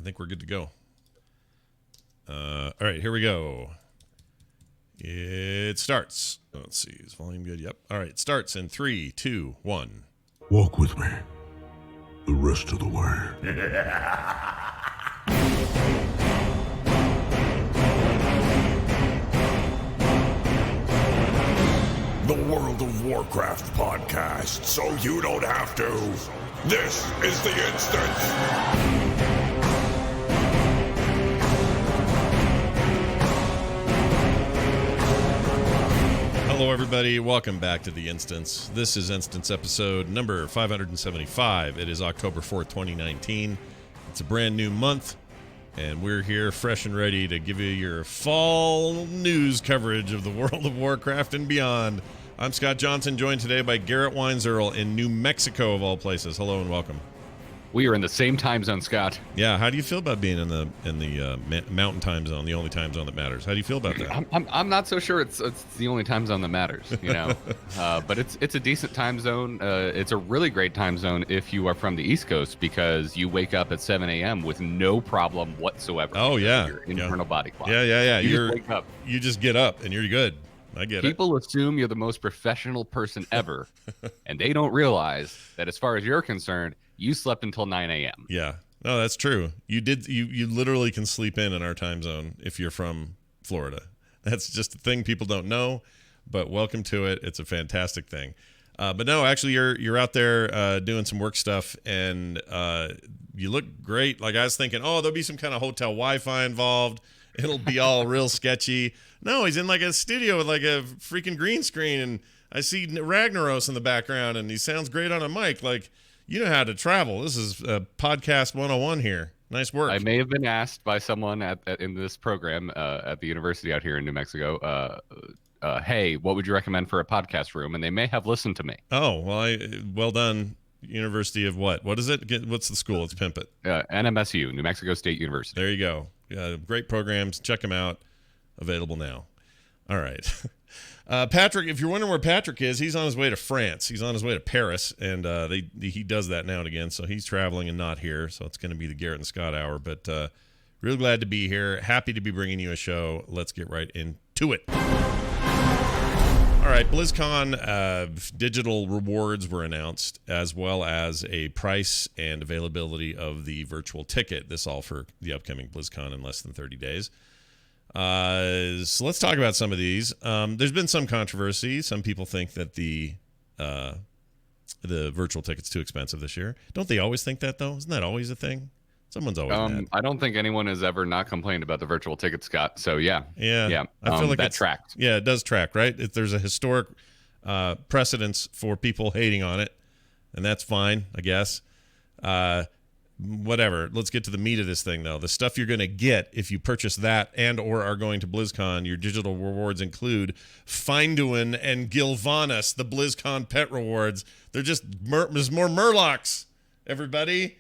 I think we're good to go. All right, here we go. It starts. Let's see. Is volume good? Yep. All right, it starts in 3, 2, 1. Walk with me the rest of the way. The World of Warcraft podcast, so you don't have to. This is The Instance. Hello, everybody. Welcome back to The Instance. This is Instance episode number 575. It is October 4th, 2019. It's a brand new month, and we're here fresh and ready to give you your fall news coverage of the World of Warcraft and beyond. I'm Scott Johnson, joined today by Garrett Weinzierl in New Mexico, of all places. Hello and welcome. We are in the same time zone, Scott. Yeah, how do you feel about being in the mountain time zone, the only time zone that matters? How do you feel about that? I'm not so sure it's the only time zone that matters, you know. But it's a decent time zone. It's a really great time zone if you are from the East Coast, because you wake up at 7 a.m. with no problem whatsoever. Oh yeah, your internal body clock. Yeah. You just wake up. You just get up and you're good. I get it. People assume you're the most professional person ever, and they don't realize that as far as you're concerned, you slept until 9 a.m. Yeah. No, that's true. You did. You literally can sleep in our time zone if you're from Florida. That's just a thing people don't know, but welcome to it. It's a fantastic thing. But no, actually, you're out there doing some work stuff, and you look great. Like I was thinking, oh, there'll be some kind of hotel Wi-Fi involved. It'll be all real sketchy. No, he's in like a studio with like a freaking green screen, and I see Ragnaros in the background, and he sounds great on a mic. Like, you know how to travel. This is podcast 101 here. Nice work. I may have been asked by someone in this program at the university out here in New Mexico, hey, what would you recommend for a podcast room? And they may have listened to me. Oh, well done. University of what? What is it? What's the school? Let's pimp it. NMSU, New Mexico State University. There you go. Great programs. Check them out. Available now. All right. Patrick, if you're wondering where Patrick is, he's on his way to France. He's on his way to Paris, and he does that now and again, so he's traveling and not here, so it's going to be the Garrett and Scott hour, but really glad to be here. Happy to be bringing you a show. Let's get right into it. All right, BlizzCon digital rewards were announced, as well as a price and availability of the virtual ticket. This all for the upcoming BlizzCon in less than 30 days. So let's talk about some of these. There's been some controversy. Some people think that the virtual ticket's too expensive this year. Don't they always think that, though? Isn't that always a thing? Someone's always mad. I don't think anyone has ever not complained about the virtual ticket, Scott. So yeah. I feel like that tracked. Yeah, it does track, right? There's a historic precedence for people hating on it, and that's fine, I guess. Whatever. Let's get to the meat of this thing, though. The stuff you're going to get if you purchase that and or are going to BlizzCon, your digital rewards include Finduin and Gilvanas, the BlizzCon pet rewards. They're just there's more Murlocs, everybody.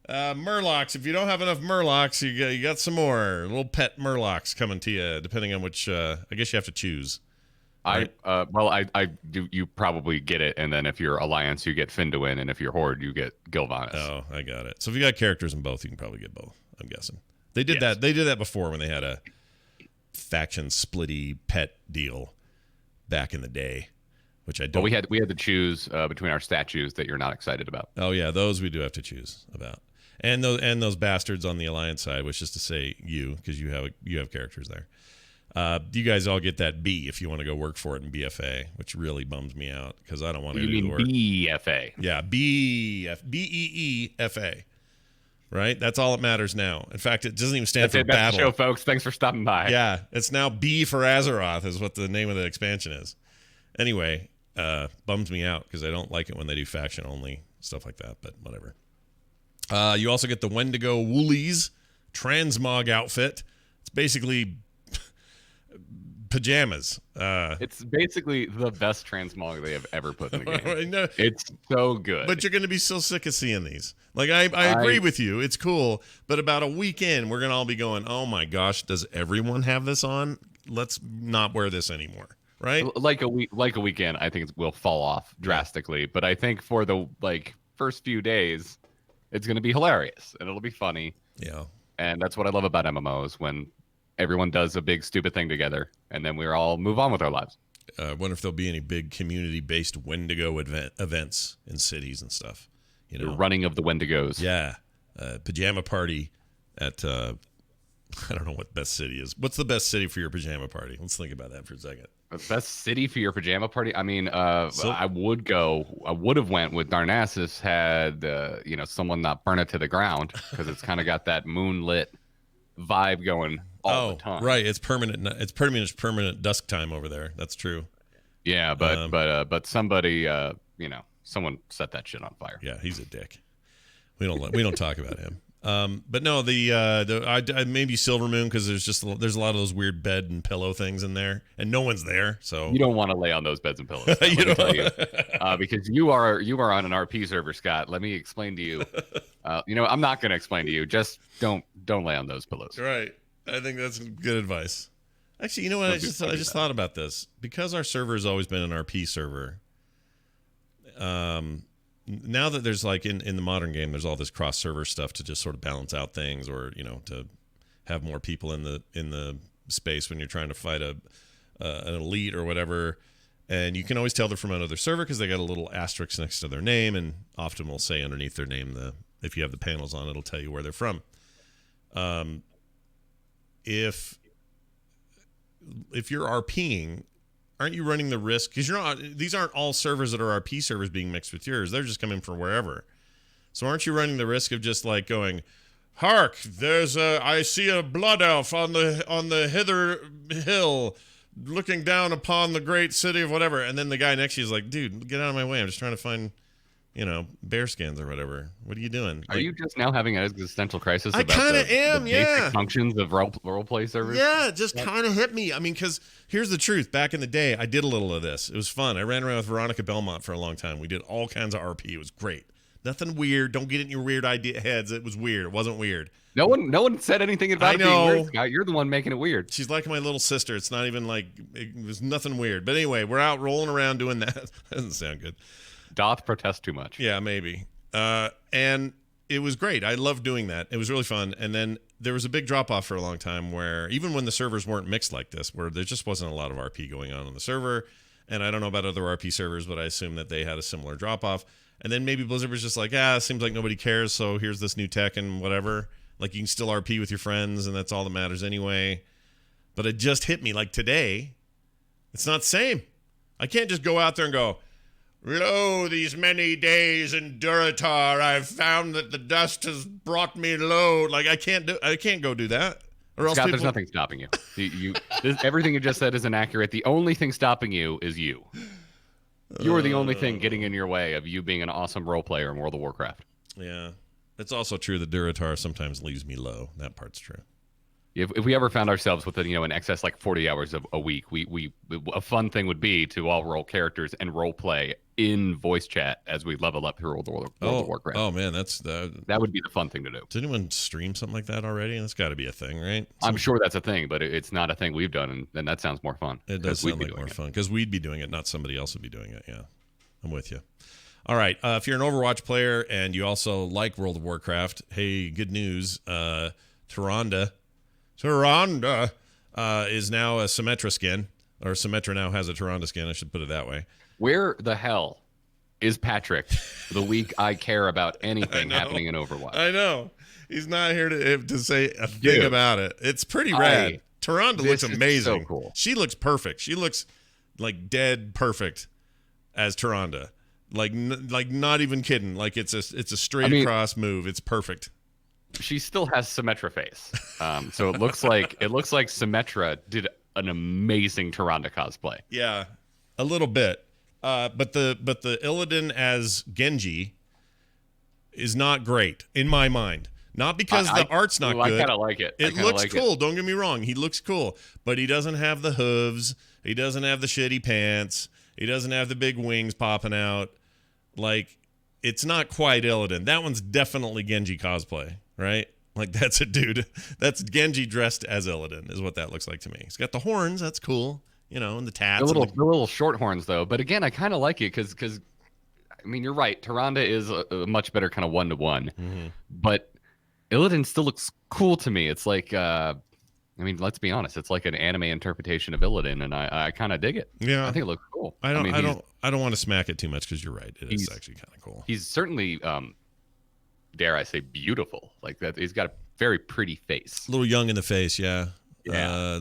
Murlocs. If you don't have enough Murlocs, you got some more little pet Murlocs coming to you, depending on which. I guess you have to choose. Right? I do. You probably get it, and then if you're Alliance, you get Finduin, and if you're Horde, you get Gilvanas. Oh, I got it. So if you got characters in both, you can probably get both. I'm guessing they did that. They did that before when they had a faction splitty pet deal back in the day, which I don't. Well, we had to choose between our statues that you're not excited about. Oh yeah, those we do have to choose about, and those bastards on the Alliance side, which is to say you, because you have characters there. You guys all get that B if you want to go work for it in BFA, which really bums me out because I don't want to do the work. BFA? Yeah, BEEFA. Right? That's all that matters now. In fact, it doesn't even stand for battle. That's the show, folks. Thanks for stopping by. Yeah, it's now B for Azeroth is what the name of the expansion is. Anyway, bums me out because I don't like it when they do faction only stuff like that, but whatever. You also get the Wendigo Woolies transmog outfit. It's basically pajamas. It's basically the best transmog they have ever put in the game. No, it's so good. But you're going to be so sick of seeing these. Like, I agree with you. It's cool. But about a week in, we're going to all be going, oh my gosh, does everyone have this on? Let's not wear this anymore. Right? Like a weekend, I think it will fall off drastically. But I think for the first few days, it's going to be hilarious and it'll be funny. Yeah. And that's what I love about MMOs, when everyone does a big stupid thing together, and then we all move on with our lives. I wonder if there'll be any big community-based Wendigo events in cities and stuff. You know, The running of the Wendigos. yeah, pajama party at I don't know what best city is. What's the best city for your pajama party? Let's think about that for a second. The best city for your pajama party? I mean, I would have went with Darnassus had, someone not burn it to the ground, because it's kind of got that moonlit vibe going all the time. Right. It's permanent. It's pretty much permanent dusk time over there. That's true. Yeah, but somebody, someone set that shit on fire. Yeah, he's a dick. We don't talk about him. But no, I maybe Silver Moon, because there's a lot of those weird bed and pillow things in there, and no one's there, so you don't want to lay on those beds and pillows. Let me tell you, because you are on an RP server, Scott. Let me explain to you. I'm not going to explain to you. Just don't lay on those pillows. Right. I think that's good advice. Actually, you know what? I just thought about this, because our server has always been an RP server. Now that there's like in the modern game, there's all this cross server stuff to just sort of balance out things, or to have more people in the space when you're trying to fight an elite or whatever. And you can always tell they're from another server because they got a little asterisk next to their name, and often will say underneath their name, if you have the panels on, it'll tell you where they're from. If you're RPing, aren't you running the risk? Because these aren't all servers that are RP servers being mixed with yours. They're just coming from wherever. So aren't you running the risk of just like going, "Hark! I see a blood elf on the hither hill, looking down upon the great city of whatever," and then the guy next to you is like, "Dude, get out of my way! I'm just trying to find, bear skins or whatever. What are you doing?" Are you just now having an existential crisis? I kind of am. The yeah. basic functions of role play servers. Yeah, it just kind of hit me. I mean, because here's the truth. Back in the day, I did a little of this. It was fun. I ran around with Veronica Belmont for a long time. We did all kinds of RP. It was great. Nothing weird. Don't get in your weird idea heads. It was weird. It wasn't weird. No one said anything about it being weird, Scott. You're the one making it weird. She's like my little sister. It's not even like it was nothing weird. But anyway, we're out rolling around doing that. That doesn't sound good. Doth protest too much. Yeah, maybe. And it was great. I loved doing that. It was really fun. And then there was a big drop off for a long time where even when the servers weren't mixed like this, where there just wasn't a lot of RP going on the server. And I don't know about other RP servers, but I assume that they had a similar drop off. And then maybe Blizzard was just like, it seems like nobody cares, so here's this new tech and whatever. Like, you can still RP with your friends, and that's all that matters anyway. But it just hit me, like, today, it's not the same. I can't just go out there and go, "Lo, these many days in Durotar, I've found that the dust has brought me low." Like, I can't go do that. Or else Scott, there's nothing stopping you. Everything you just said is inaccurate. The only thing stopping you is you. You are the only thing getting in your way of you being an awesome role player in World of Warcraft. Yeah. It's also true that Durotar sometimes leaves me low. That part's true. If we ever found ourselves with in excess like 40 hours a week, a fun thing would be to all roll characters and role play in voice chat as we level up through World of Warcraft. Oh man, that would be the fun thing to do. Did anyone stream something like that already? That's got to be a thing, right? I'm sure that's a thing, but it's not a thing we've done, and that sounds more fun. It does sound like more fun because we'd be doing it, not somebody else would be doing it. Yeah, I'm with you. All right, if you're an Overwatch player and you also like World of Warcraft, hey, good news. Tyrande is now a Symmetra skin, or Symmetra now has a Tyrande skin. I should put it that way. Where the hell is Patrick the week I care about anything happening in Overwatch? I know. He's not here to say a thing about it. It's pretty rad. Tyrande looks amazing. So cool. She looks perfect. She looks like dead perfect as Tyrande. Like not even kidding. Like it's a straight across move. It's perfect. She still has Symmetra face. So it looks like Symmetra did an amazing Tyrande cosplay. Yeah. A little bit. But the Illidan as Genji is not great in my mind. Not because the art's not good. I kind of like it. It looks cool. Don't get me wrong. He looks cool, but he doesn't have the hooves. He doesn't have the shitty pants. He doesn't have the big wings popping out. Like, it's not quite Illidan. That one's definitely Genji cosplay, right? Like, that's a dude. That's Genji dressed as Illidan is what that looks like to me. He's got the horns. That's cool. And the tats. The little short horns, though. But again, I kind of like it because, I mean, you're right. Tyrande is a much better kind of one-to-one. Mm-hmm. But Illidan still looks cool to me. It's like, I mean, let's be honest. It's like an anime interpretation of Illidan, and I kind of dig it. Yeah, I think it looks cool. I don't mean, I don't want to smack it too much because you're right. It is actually kind of cool. He's certainly, dare I say, beautiful. Like that. He's got a very pretty face. A little young in the face, yeah. Yeah.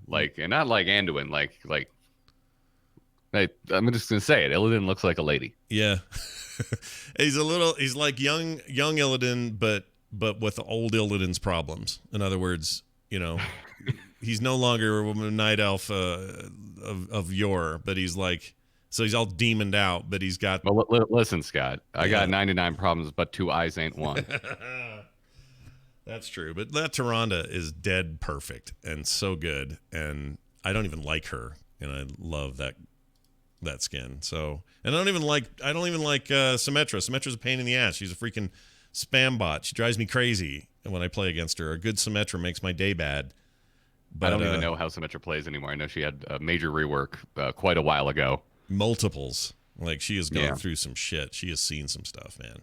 Like, and not like Anduin. I'm just gonna say it. Illidan looks like a lady. Yeah. He's like young Illidan, but with old Illidan's problems. In other words, he's no longer a night elf of yore, but he's like, so he's all demoned out, but he's got. Well, listen, Scott, I got 99 problems, but 2 eyes ain't one. That's true, but that Tyrande is dead perfect and so good, and I don't even like her, and I love that skin. So, and I don't even like Symmetra. Symmetra's a pain in the ass. She's a freaking spam bot. She drives me crazy when I play against her. A good Symmetra makes my day bad. But, I don't even know how Symmetra plays anymore. I know she had a major rework quite a while ago. Multiples. Like, she has gone through some shit. She has seen some stuff, man.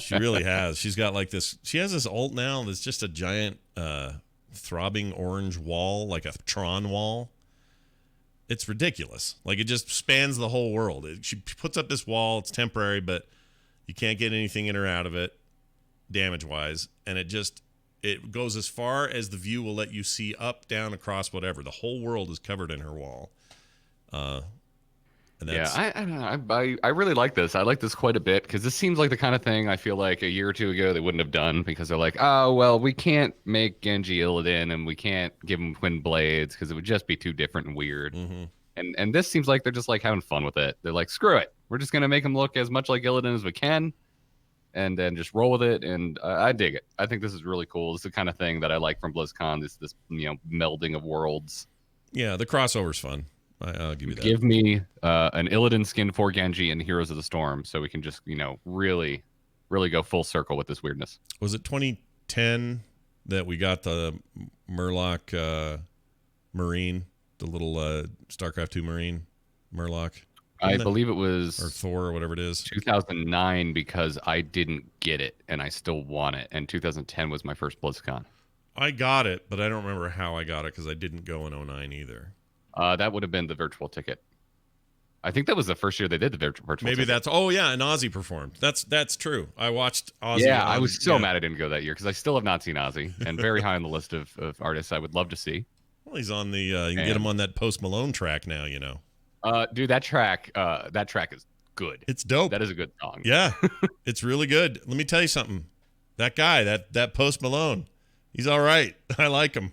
She really has. She's got like this. She has this ult now that's just a giant throbbing orange wall, like a Tron Wall. It's ridiculous. Like, it just spans the whole world. She puts up this wall. It's temporary, but you can't get anything in or out of it, damage-wise. And it goes as far as the view will let you see, up, down, across, whatever. The whole world is covered in her wall. And that's, I don't know. I really like this. I like this quite a bit because this seems like the kind of thing I feel like a year or two ago they wouldn't have done because they're like, oh, well, we can't make Genji Illidan and we can't give him twin blades because it would just be too different and weird. Mm-hmm. And this seems like they're just like having fun with it. They're like, screw it. We're just going to make him look as much like Illidan as we can and then just roll with it. And I dig it. I think this is really cool. This is the kind of thing that I like from BlizzCon, this melding of worlds. Yeah, the crossover's fun. I'll give you that. Give me an Illidan skin for Genji and Heroes of the Storm so we can just, really, really go full circle with this weirdness. Was it 2010 that we got the Murloc Marine, the little StarCraft 2 Marine Murloc? I believe it was... Or Thor, or whatever it is. 2009 because I didn't get it and I still want it. And 2010 was my first BlizzCon. I got it, but I don't remember how I got it because I didn't go in 2009 either. That would have been the virtual ticket. I think that was the first year they did the virtual Maybe ticket. that's... Oh, yeah, and Ozzy performed. That's true. I watched Ozzy. Yeah, I was so mad I didn't go that year because I still have not seen Ozzy. And very high on the list of artists I would love to see. Well, he's on the... you can get him on that Post Malone track now, Dude, that track is good. It's dope. That is a good song. Yeah, it's really good. Let me tell you something. That guy, that Post Malone, he's all right. I like him.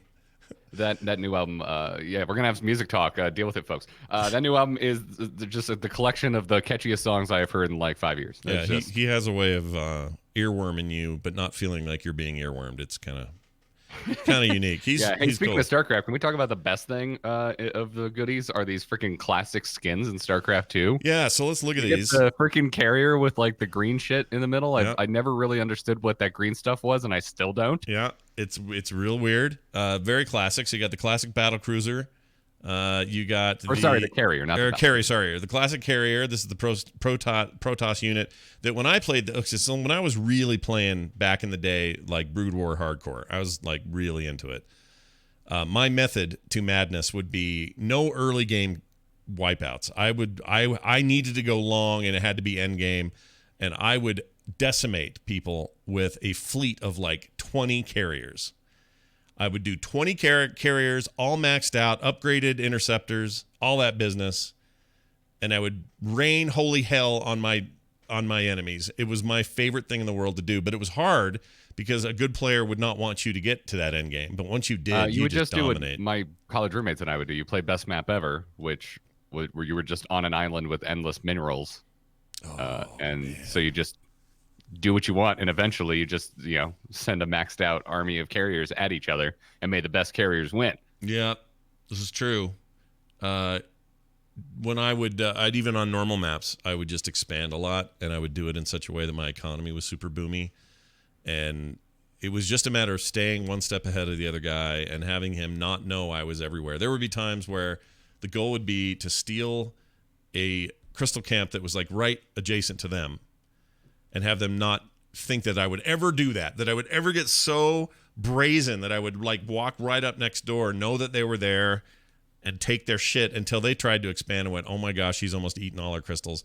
That new album, we're gonna have some music talk. Deal with it, folks. That new album is just the collection of the catchiest songs I have heard in like 5 years. Yeah, he has a way of earworming you, but not feeling like you're being earwormed. It's kind of unique. He's speaking cool. of StarCraft, can we talk about the best thing of the goodies? Are these freaking classic skins in StarCraft 2? Yeah, so let's look at these. The freaking carrier with like the green shit in the middle. Yep. I never really understood what that green stuff was, and I still don't. Yeah, it's real weird. Very classic. So you got the classic battle cruiser. You got the carrier, not the carrier. Sorry, the classic carrier. This is the Protoss unit that when I played when I was really playing back in the day, like Brood War hardcore, I was like really into it. My method to madness would be no early game wipeouts. I needed to go long, and it had to be end game, and I would decimate people with a fleet of like 20 carriers. I would do 20 carriers, all maxed out, upgraded interceptors, all that business, and I would rain holy hell on my enemies. It was my favorite thing in the world to do, but it was hard because a good player would not want you to get to that end game. But once you did, you would just dominate. Do what my college roommates and I would do. You play best map ever, where you were just on an island with endless minerals, so you just do what you want, and eventually you just send a maxed out army of carriers at each other, and may the best carriers win. Yeah, this is true. When I'd even on normal maps, I would just expand a lot, and I would do it in such a way that my economy was super boomy, and it was just a matter of staying one step ahead of the other guy and having him not know I was everywhere. There would be times where the goal would be to steal a crystal camp that was like right adjacent to them, and have them not think that I would ever do that I would ever get so brazen that I would like walk right up next door, know that they were there, and take their shit until they tried to expand and went, oh my gosh, he's almost eaten all our crystals.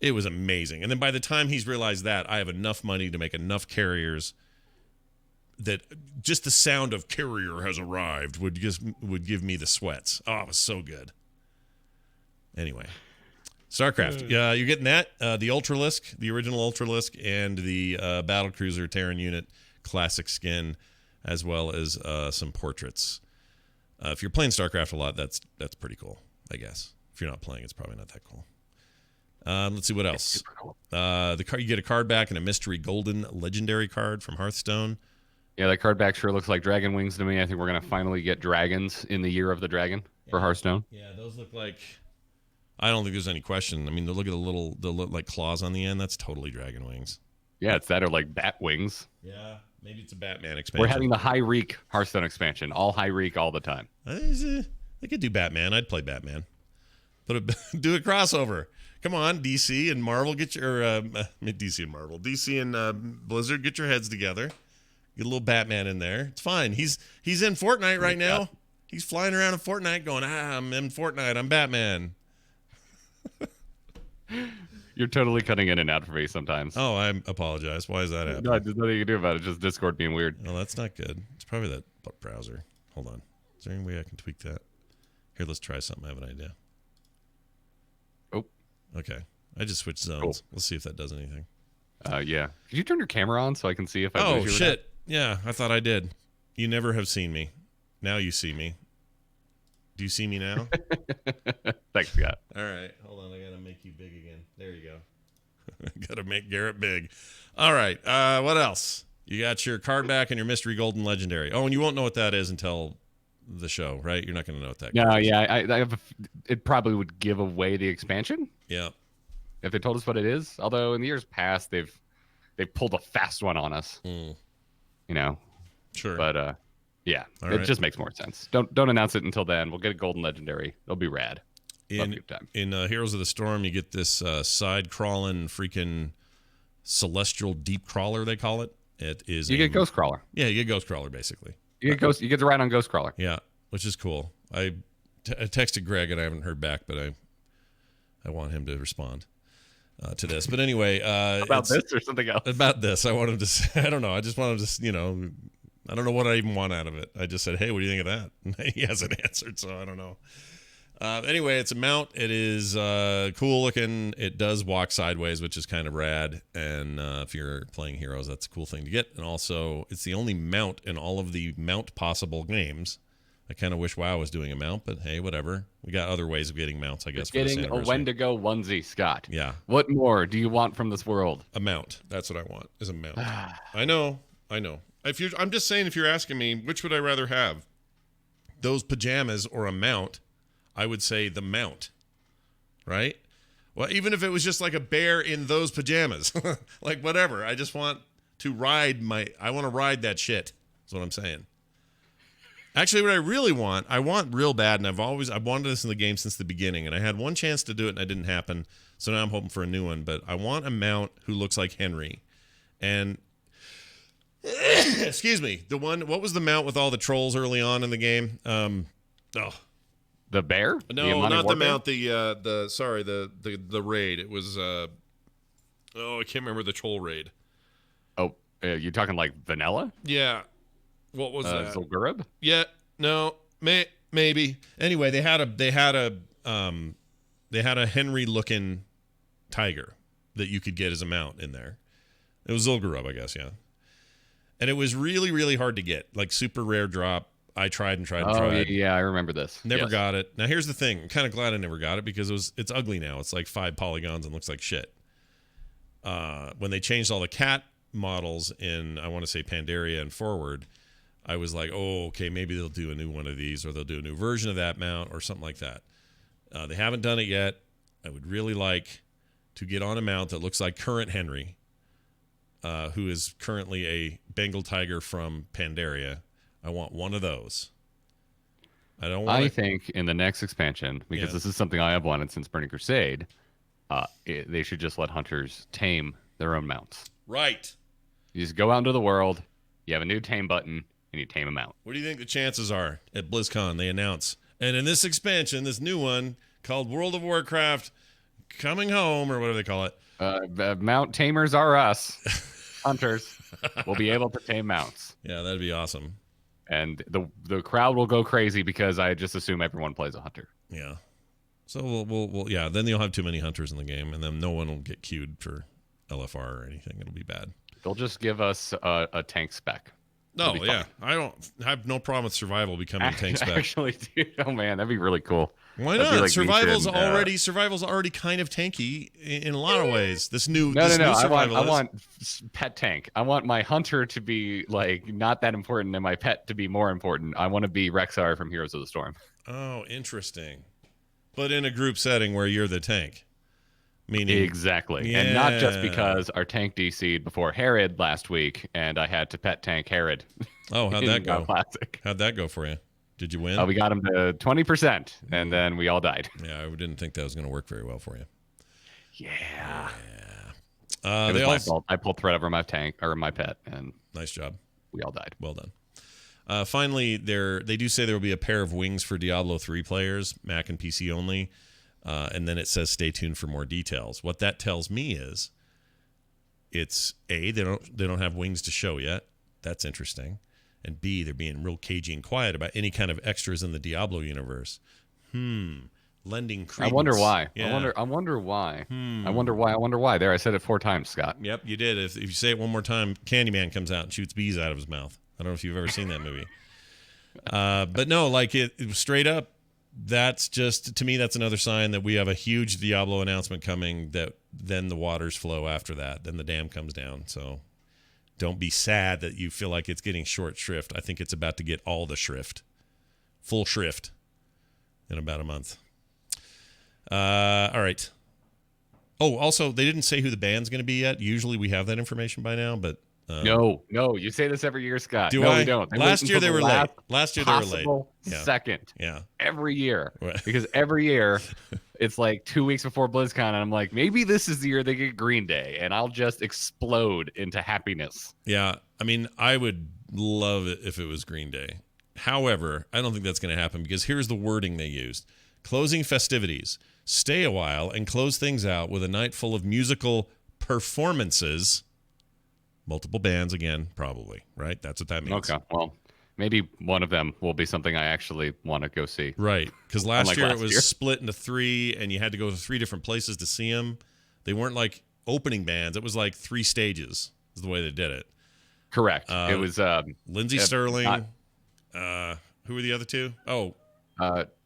It was amazing. And then by the time he's realized that, I have enough money to make enough carriers that just the sound of carrier has arrived would give me the sweats. Oh, it was so good. Anyway, StarCraft. Yeah, you're getting that. The Ultralisk, the original Ultralisk, and the Battlecruiser Terran unit classic skin, as well as some portraits. If you're playing StarCraft a lot, that's pretty cool, I guess. If you're not playing, it's probably not that cool. Let's see what else. Cool. You get a card back and a mystery golden legendary card from Hearthstone. Yeah, that card back sure looks like dragon wings to me. I think we're going to finally get dragons in the year of the dragon for Hearthstone. Yeah, those look like... I don't think there's any question. I mean, look at the like claws on the end. That's totally dragon wings. Yeah, it's that or like bat wings. Yeah, maybe it's a Batman expansion. We're having the high reek Hearthstone expansion. All high reek all the time. They could do Batman. I'd play Batman. Do a crossover. Come on, DC and Marvel, get your DC and Marvel, DC and Blizzard, get your heads together. Get a little Batman in there. It's fine. He's in Fortnite right now. He's flying around in Fortnite, going, I'm in Fortnite. I'm Batman. You're totally cutting in and out for me sometimes. Oh, I apologize. Why is that happening? No, there's nothing you can do about it. Just Discord being weird. No, that's not good. It's probably that browser. Hold on. Is there any way I can tweak that? Here, let's try something. I have an idea. Oh. Okay. I just switched zones. Cool. Let's see if that does anything. Yeah. Could you turn your camera on so I can see if I Oh, lose you or shit. Yeah, I thought I did. You never have seen me. Now you see me. Do you see me now? not? Thanks, Scott. All right. Hold on. I got to make you big again. There you go. Got to make Garrett big. All right. What else? You got your card back and your mystery golden legendary. Oh, and you won't know what that is until the show, right? You're not going to know what that No, is. yeah. I have it probably would give away the expansion Yeah. if they told us what it is. Although in the years past, they've pulled a fast one on us. Mm. You know. Sure. But yeah, All it right. just makes more sense. Don't announce it until then. We'll get a golden legendary. It'll be rad. Love a good time. In Heroes of the Storm, you get this side-crawling freaking celestial deep crawler, they call it. It is You get Ghost Crawler. Yeah, you get Ghost Crawler, basically. You get to ride on Ghost Crawler. Yeah, which is cool. I texted Greg, and I haven't heard back, but I want him to respond to this. But anyway. About this or something else? About this. I want him to say, I don't know. I just want him to, I don't know what I even want out of it. I just said, hey, what do you think of that? He hasn't answered, so I don't know. Anyway, it's a mount. It is cool looking. It does walk sideways, which is kind of rad. And if you're playing Heroes, that's a cool thing to get. And also, it's the only mount in all of the mount possible games. I kind of wish WoW was doing a mount, but hey, whatever. We got other ways of getting mounts, I guess. Getting a Wendigo onesie, Scott. Yeah. What more do you want from this world? A mount. That's what I want, is a mount. I know. I'm just saying, if you're asking me, which would I rather have? Those pajamas or a mount? I would say the mount, right? Well, even if it was just like a bear in those pajamas, like whatever. I just want to ride I want to ride that shit. That's what I'm saying. Actually, what I really want, I want real bad, and I've wanted this in the game since the beginning, and I had one chance to do it, and it didn't happen, so now I'm hoping for a new one, but I want a mount who looks like Henry. And, excuse me, what was the mount with all the trolls early on in the game? The bear? No, not the mount. The raid. It was. I can't remember the troll raid. Oh, you talking like vanilla? Yeah. What was that? Zul'Gurub? Yeah. No. Maybe. Anyway, they had a Henry looking tiger that you could get as a mount in there. It was Zul'Gurub, I guess. Yeah. And it was really, really hard to get. Like super rare drop. I tried and tried. Yeah, I remember this. Never got it. Now here's the thing. I'm kind of glad I never got it because it's ugly now. It's like 5 polygons and looks like shit. When they changed all the cat models in, I want to say Pandaria and Forward, I was like, oh, okay, maybe they'll do a new one of these or they'll do a new version of that mount or something like that. They haven't done it yet. I would really like to get on a mount that looks like current Henry, who is currently a Bengal tiger from Pandaria. I want one of those. I think in the next expansion, because this is something I have wanted since Burning Crusade, they should just let hunters tame their own mounts. Right. You just go out into the world. You have a new tame button, and you tame them out. What do you think the chances are at BlizzCon? They announce, and in this expansion, this new one called World of Warcraft Coming Home, or whatever they call it. Mount Tamers are us. Hunters will be able to tame mounts. Yeah, that'd be awesome. And the crowd will go crazy because I just assume everyone plays a hunter. Yeah. So we'll yeah, then you'll have too many hunters in the game, and then no one will get queued for LFR or anything. It'll be bad. They'll just give us a tank spec. No, yeah. I have no problem with survival becoming tank spec. Actually, dude, oh man, that'd be really cool. Why not? Survival's already kind of tanky in a lot of ways. This new survival I want pet tank. I want my hunter to be like not that important and my pet to be more important. I want to be Rexar from Heroes of the Storm. Oh, interesting. But in a group setting where you're the tank. Meaning, exactly. Yeah. And not just because our tank DC'd before Herod last week and I had to pet tank Herod. Oh, how'd that go? Classic. How'd that go for you? Did you win? We got him to 20%, and then we all died. Yeah, I didn't think that was going to work very well for you. Yeah. It was my fault. I pulled thread over my tank or my pet, and nice job. We all died. Well done. Finally, they do say there will be a pair of wings for Diablo 3 players, Mac and PC only, and then it says stay tuned for more details. What that tells me is, it's A, they don't have wings to show yet. That's interesting. And B, they're being real cagey and quiet about any kind of extras in the Diablo universe. Lending credence. I wonder why. Yeah. I wonder why. I wonder why. There, I said it 4 times, Scott. Yep, you did. If you say it one more time, Candyman comes out and shoots bees out of his mouth. I don't know if you've ever seen that movie. But no, like it straight up, that's just, to me, that's another sign that we have a huge Diablo announcement coming, that then the waters flow after that. Then the dam comes down. So don't be sad that you feel like it's getting short shrift. I think it's about to get all the shrift. Full shrift in about a month. All right. Oh, also, they didn't say who the band's going to be yet. Usually we have that information by now, but... No, you say this every year, Scott. Do no, I? we don't. Last year they were late. Last year they were late. Yeah. Second. Yeah. Every year. Because every year it's like 2 weeks before BlizzCon, and I'm like, maybe this is the year they get Green Day, and I'll just explode into happiness. Yeah. I mean, I would love it if it was Green Day. However, I don't think that's going to happen, because here's the wording they used. Closing festivities. Stay a while and close things out with a night full of musical performances. Multiple bands again, probably, right? That's what that means. Okay, well, maybe one of them will be something I actually want to go see. Right, because last year it was split into 3, and you had to go to 3 different places to see them. They weren't like opening bands. It was like 3 stages is the way they did it. Correct. It was Lindsey Sterling. Who were the other 2? Oh.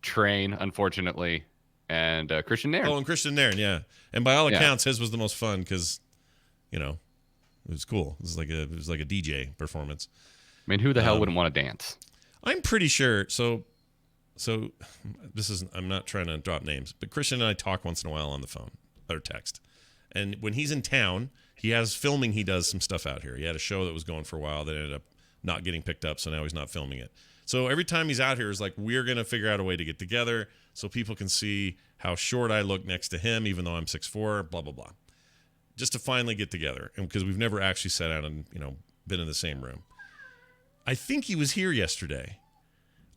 Train, unfortunately, and Kristian Nairn. Oh, and Kristian Nairn, yeah. And by all accounts, his was the most fun because, you know, it was cool. It was like a DJ performance. I mean, who the hell wouldn't want to dance? I'm pretty sure. So this is, I'm not trying to drop names, but Kristian and I talk once in a while on the phone or text. And when he's in town, he has filming. He does some stuff out here. He had a show that was going for a while that ended up not getting picked up, so now he's not filming it. So every time he's out here, it's like, we're going to figure out a way to get together so people can see how short I look next to him, even though I'm 6'4", blah, blah, blah. Just to finally get together, and because we've never actually sat out and, you know, been in the same room. I think he was here yesterday.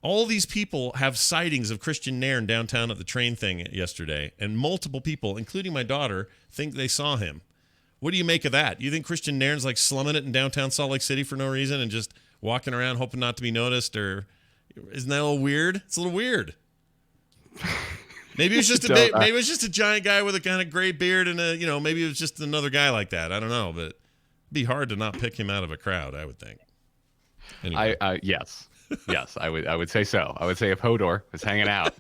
All these people have sightings of Kristian Nairn downtown at the train thing yesterday, and multiple people, including my daughter, think they saw him. What do you make of that? You think Kristian Nairn's like slumming it in downtown Salt Lake City for no reason and just walking around hoping not to be noticed? Or isn't that a little weird? It's a little weird. Maybe it was just a giant guy with a kind of gray beard and maybe it was just another guy like that. I don't know, but it'd be hard to not pick him out of a crowd, I would think. Anyway. Yes, I would say so. I would say if Hodor was hanging out,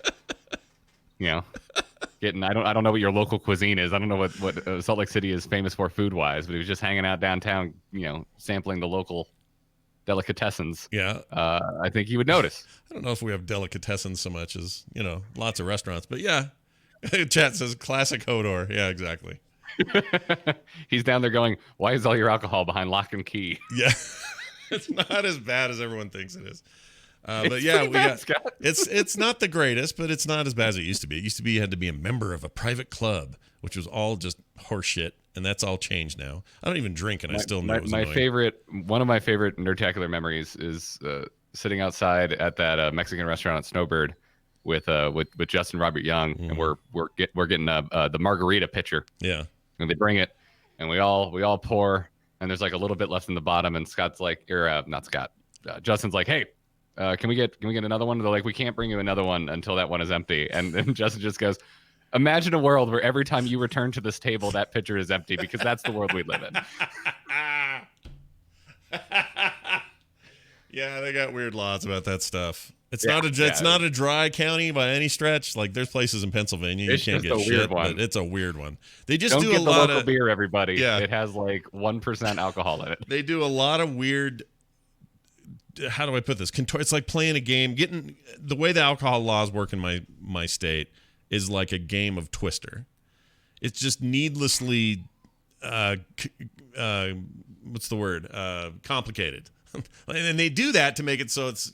getting, I don't know what your local cuisine is. I don't know what Salt Lake City is famous for food wise, but he was just hanging out downtown, sampling the local delicatessens. Yeah. I think you would notice. I don't know if we have delicatessens so much as, lots of restaurants, but yeah. Chat says classic Hodor. Yeah, exactly. He's down there going, why is all your alcohol behind lock and key? Yeah. It's not as bad as everyone thinks it is. But yeah, it's not the greatest, but it's not as bad as it used to be. It used to be you had to be a member of a private club, which was all just horseshit. and that's all changed now. I don't even drink, and I still know it was my annoying. favorite, one of my favorite Nerdtacular memories is sitting outside at that Mexican restaurant at Snowbird with Justin Robert Young, and we're getting the margarita pitcher. Yeah. And they bring it, and we all pour, and there's like a little bit left in the bottom, and Scott's like, or not Scott, Justin's like, hey, can we get another one? They're like, we can't bring you another one until that one is empty. And then Justin just goes, imagine a world where every time you return to this table, that pitcher is empty, because that's the world we live in. Yeah, they got weird laws about that stuff. It's not a dry county by any stretch. Like, there's places in Pennsylvania you can't get shit, but it's a weird one. They just do a lot of beer, everybody. Yeah. It has like 1% alcohol in it. They do a lot of weird. How do I put this? It's like playing a game. Getting the way the alcohol laws work in my state is like a game of Twister. It's just needlessly, what's the word? Complicated. And they do that to make it so it's,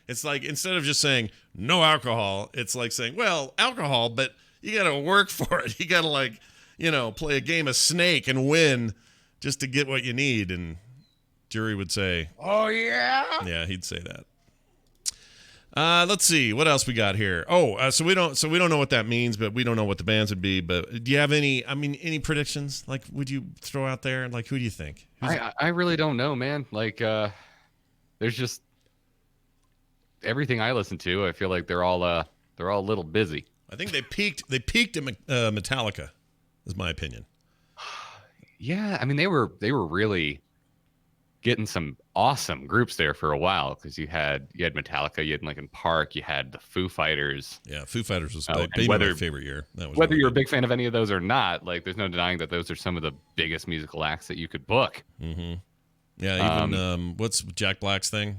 it's like instead of just saying no alcohol, it's like saying, well, alcohol, but you got to work for it. You got to play a game of Snake and win just to get what you need. And Jury would say, oh, yeah. Yeah, he'd say that. Let's see what else we got here. So we don't know what that means, but we don't know what the bands would be. But do you have any predictions? Like, would you throw out there? Like, who do you think? I really don't know, man. Like, there's just everything I listen to. I feel like they're all a little busy. I think they peaked at Metallica, is my opinion. Yeah, I mean they were really getting some awesome groups there for a while, because you had Metallica, you had Linkin Park, you had the Foo Fighters. Yeah, Foo Fighters was maybe my favorite year. That was whether you're a big fan of any of those or not, like there's no denying that those are some of the biggest musical acts that you could book. Mm-hmm. Yeah, even what's Jack Black's thing?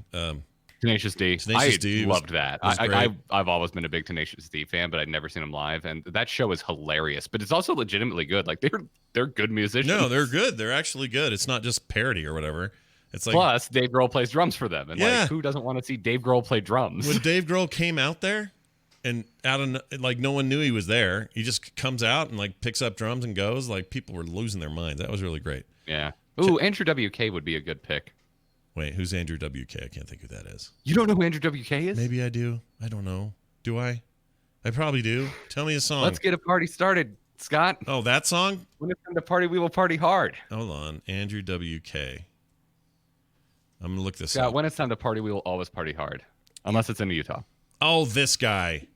Tenacious D. Tenacious D loved that. I've always been a big Tenacious D fan, but I'd never seen him live, and that show is hilarious. But it's also legitimately good. Like they're good musicians. No, they're good. They're actually good. It's not just parody or whatever. It's like, plus Dave Grohl plays drums for them, and like who doesn't want to see Dave Grohl play drums? When Dave Grohl came out there, and no one knew he was there, he just comes out and like picks up drums and goes. Like, people were losing their minds. That was really great. Yeah. Ooh, Andrew WK would be a good pick. Wait, who's Andrew WK? I can't think who that is. You don't know who Andrew WK is? Maybe I do. I don't know. Do I? I probably do. Tell me a song. Let's get a party started, Scott. Oh, that song? When it's time to party, we will party hard. Hold on. Andrew WK. I'm going to look this Scott, up. when it's time to party, we will always party hard. Unless it's in Utah. Oh, this guy.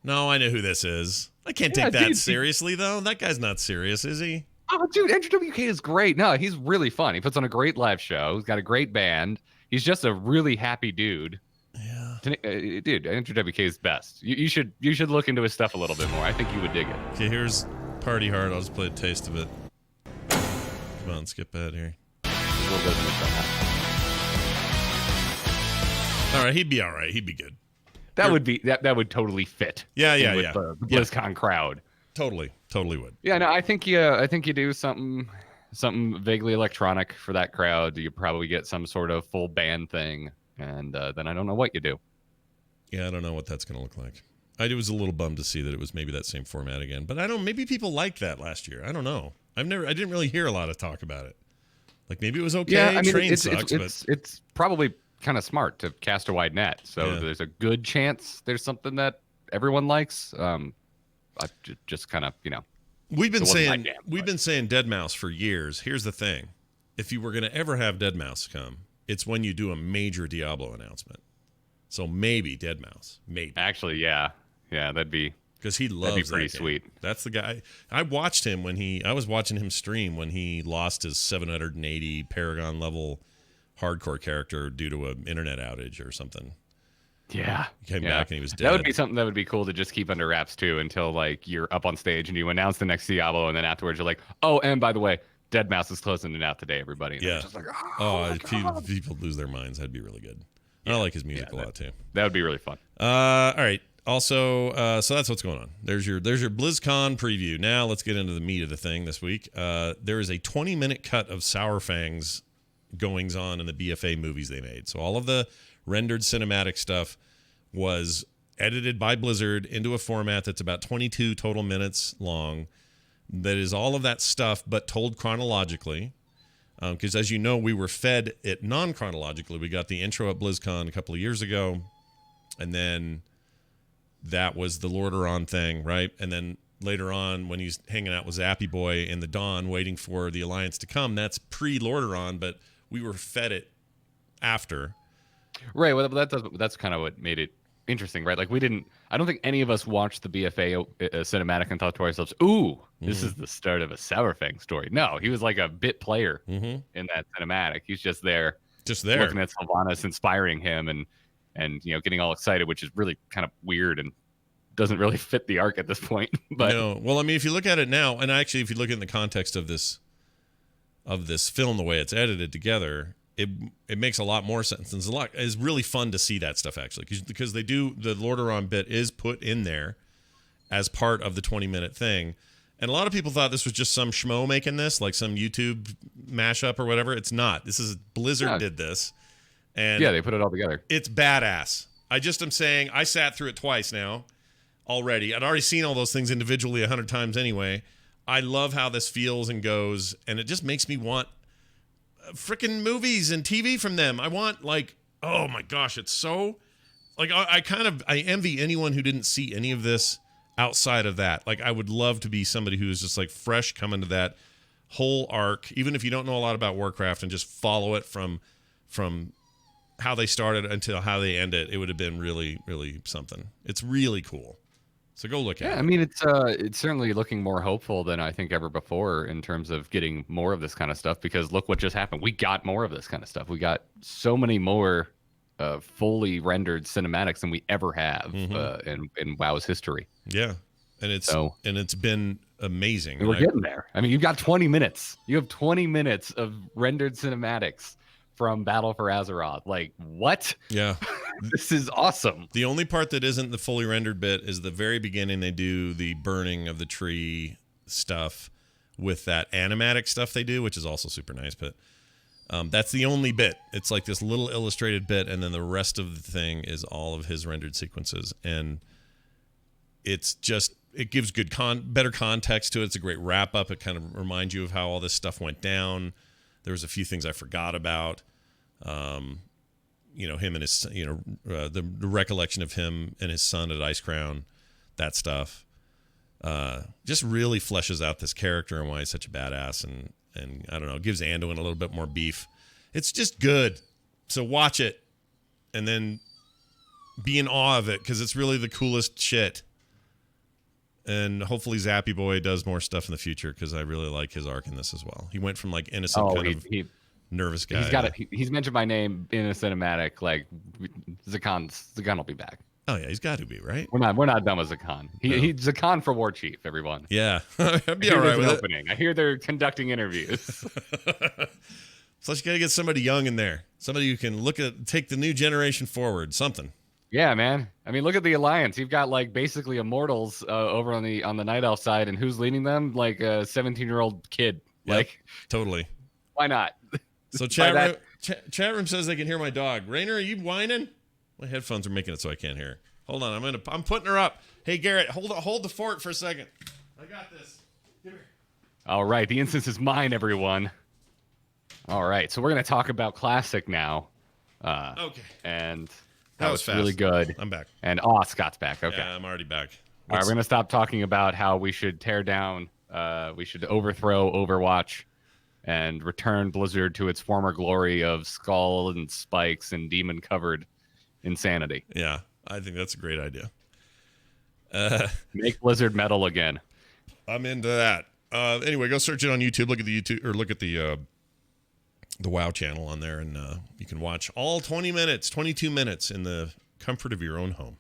No, I know who this is. I can't take that seriously, though. That guy's not serious, is he? Oh, dude, Andrew WK is great. No, he's really fun. He puts on a great live show. He's got a great band. He's just a really happy dude. Yeah. Dude, Andrew WK is best. You should look into his stuff a little bit more. I think you would dig it. Okay, here's Party Hard. I'll just play a taste of it. Come on, skip ahead here. All right, he'd be all right. He'd be good. That would totally fit. Yeah. With the BlizzCon crowd. Totally would. Yeah, no, I think you do something vaguely electronic for that crowd. You probably get some sort of full band thing, and then I don't know what you do. Yeah, I don't know what that's going to look like. I was a little bummed to see that it was maybe that same format again, but maybe people liked that last year. I don't know. I didn't really hear a lot of talk about it. Like, maybe it was okay. Yeah, I mean, Train sucks, but it's probably kind of smart to cast a wide net. So there's a good chance there's something that everyone likes. I just kind of, we've been saying Deadmau5 for years. Here's the thing: if you were going to ever have Deadmau5 come, it's when you do a major Diablo announcement. So maybe Deadmau5, maybe. Actually, yeah, that'd be because he loves. That'd be pretty that sweet. That's the guy. I watched him I was watching him stream when he lost his 780 Paragon level hardcore character due to an internet outage or something. Yeah. He came back and he was dead. That would be something that would be cool to just keep under wraps too, until like you're up on stage and you announce the next Diablo, and then afterwards you're like, oh, and by the way, Deadmau5 is closing it out today, everybody. And just like, if people lose their minds, that'd be really good. I like his music a lot too. That would be really fun. All right. Also, so that's what's going on. There's your BlizzCon preview. Now let's get into the meat of the thing this week. There is a 20-minute cut of Sour Fang's goings on in the BFA movies they made. So all of the rendered cinematic stuff was edited by Blizzard into a format that's about 22 total minutes long. that is all of that stuff, but told chronologically. Because as you know, we were fed it non-chronologically. We got the intro at BlizzCon a couple of years ago, and then that was the Lordaeron thing, right? And then later on, when he's hanging out with Zappy Boy in the Dawn, waiting for the Alliance to come, that's pre-Lordaeron, but we were fed it after. Right. Well, that's kind of what made it interesting, right? Like I don't think any of us watched the BFA cinematic and thought to ourselves, ooh, this is the start of a Sourfang story. No, he was like a bit player in that cinematic. He's just there looking at Sylvanas inspiring him and getting all excited, which is really kind of weird and doesn't really fit the arc at this point. But no. Well, I mean, if you look at it now, and actually if you look in the context of this film, the way it's edited together, it makes a lot more sense. And it's really fun to see that stuff, actually, because the Lordaeron bit is put in there as part of the 20-minute thing. And a lot of people thought this was just some schmo making this, like some YouTube mashup or whatever. It's not. This is Blizzard did this. And yeah, they put it all together. It's badass. I just am saying, I sat through it twice now already. I'd already seen all those things individually 100 times anyway. I love how this feels and goes, and it just makes me want freaking movies and TV from them. I want, like, oh my gosh, it's so, like, I envy anyone who didn't see any of this outside of that. Like, I would love to be somebody who is just like fresh coming to that whole arc, even if you don't know a lot about Warcraft, and just follow it from how they started until how they end it. It would have been really, really something. It's really cool. So go look at it. Yeah, I mean, it's certainly looking more hopeful than I think ever before in terms of getting more of this kind of stuff, because look what just happened. We got more of this kind of stuff. We got so many more fully rendered cinematics than we ever have in WoW's history. Yeah, and it's been amazing. And we're getting there. I mean, you've got 20 minutes. You have 20 minutes of rendered cinematics from Battle for Azeroth. Like, what? Yeah. This is awesome. The only part that isn't the fully rendered bit is the very beginning. They do the burning of the tree stuff with that animatic stuff they do, which is also super nice. But that's the only bit. It's like this little illustrated bit, and then the rest of the thing is all of his rendered sequences. And it's just, it gives better context to it. It's a great wrap up. It kind of reminds you of how all this stuff went down. There was a few things I forgot about. Him and his, the recollection of him and his son at Ice Crown, that stuff. Just really fleshes out this character and why he's such a badass, and I don't know, gives Anduin a little bit more beef. It's just good. So watch it and then be in awe of it, because it's really the coolest shit. And hopefully Zappy Boy does more stuff in the future, because I really like his arc in this as well. He went from like innocent nervous guy. He's mentioned my name in a cinematic. Like, Zakan will be back. Oh yeah, he's got to be, right? We're not done with Zakan. He's Zakan for War Chief, everyone. Yeah, I'd be all right with opening. I hear they're conducting interviews. So you got to get somebody young in there, somebody who can take the new generation forward. Something. Yeah, man. I mean, look at the Alliance. You've got like basically immortals over on the Night Elf side, and who's leading them? Like a 17-year-old kid. Yep, like, totally. Why not? So chat room says they can hear my dog. Rainer, are you whining? My headphones are making it so I can't hear. Hold on, I'm putting her up. Hey Garrett, hold the fort for a second. I got this. Give here. All right, the instance is mine, everyone. All right, so we're gonna talk about Classic now. Okay. And that was fast. Really good. I'm back. And Scott's back. Okay. Yeah, I'm already back. All right, we're gonna stop talking about how we should tear down, we should overthrow Overwatch, and return Blizzard to its former glory of skull and spikes and demon-covered insanity. Yeah, I think that's a great idea. Make Blizzard metal again. I'm into that. Anyway, go search it on YouTube. Look at the WoW channel on there, and you can watch all 22 minutes in the comfort of your own home.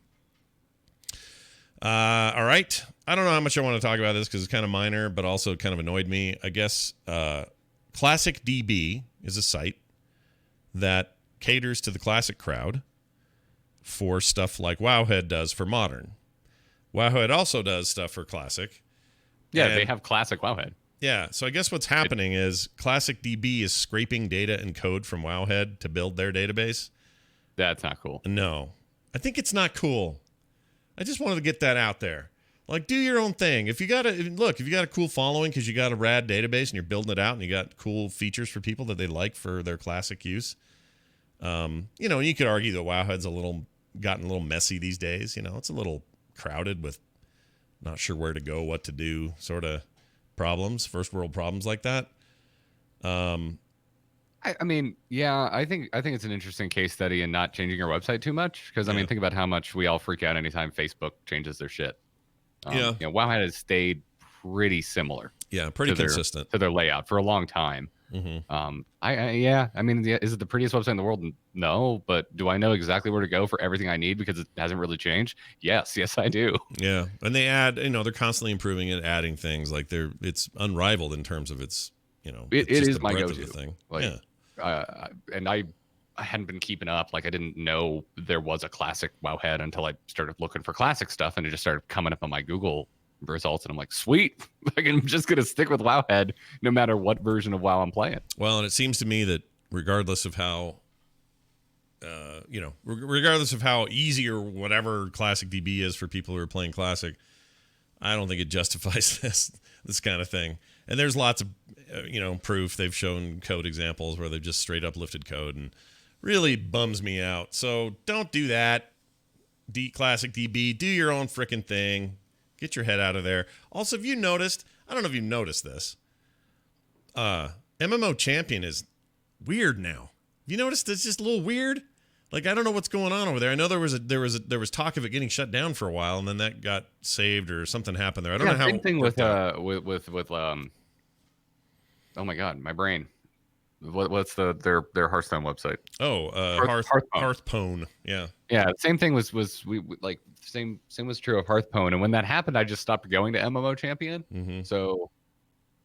All right. I don't know how much I want to talk about this because it's kind of minor, but also kind of annoyed me. I guess Classic DB is a site that caters to the Classic crowd for stuff like Wowhead does for Modern. Wowhead also does stuff for Classic. Yeah, they have Classic Wowhead. Yeah, so I guess what's happening is Classic DB is scraping data and code from Wowhead to build their database. That's not cool. No, I think it's not cool. I just wanted to get that out there. Like, do your own thing. If you got a cool following because you got a rad database and you're building it out and you got cool features for people that they like for their classic use, you could argue that Wowhead's gotten a little messy these days. It's a little crowded with not sure where to go, what to do, sort of problems, first world problems like that. I mean, yeah, I think it's an interesting case study in not changing your website too much because I mean, think about how much we all freak out anytime Facebook changes their shit. Wowhead has stayed pretty similar. Yeah, pretty consistent to their layout for a long time. Mm-hmm. I mean, is it the prettiest website in the world? No, but do I know exactly where to go for everything I need because it hasn't really changed? Yes, I do. Yeah, and they add, they're constantly improving it, adding things. Like it's unrivaled in terms of its, it is my go-to thing. Like, and I hadn't been keeping up. Like I didn't know there was a classic Wowhead until I started looking for classic stuff, and it just started coming up on my Google results, and I'm like, sweet, like I'm just gonna stick with Wowhead no matter what version of WoW I'm playing. Well, and it seems to me that regardless of how regardless of how easy or whatever classic DB is for people who are playing classic, I don't think it justifies this kind of thing. And there's lots of proof. They've shown code examples where they've just straight up lifted code, and really bums me out. So don't do that. Classic DB, do your own freaking thing. Get your head out of there. Also, have you noticed, I don't know if you've noticed this, MMOChampion is weird now. Have you noticed it's just a little weird? Like, I don't know what's going on over there. I know there was talk of it getting shut down for a while, and then that got saved or something happened there. I don't know how. Same thing with oh my god, my brain. What's their Hearthstone website? Oh, Hearthpone. Yeah. Yeah. Same thing was same was true of Hearthpone. And when that happened, I just stopped going to MMOChampion. Mm-hmm. So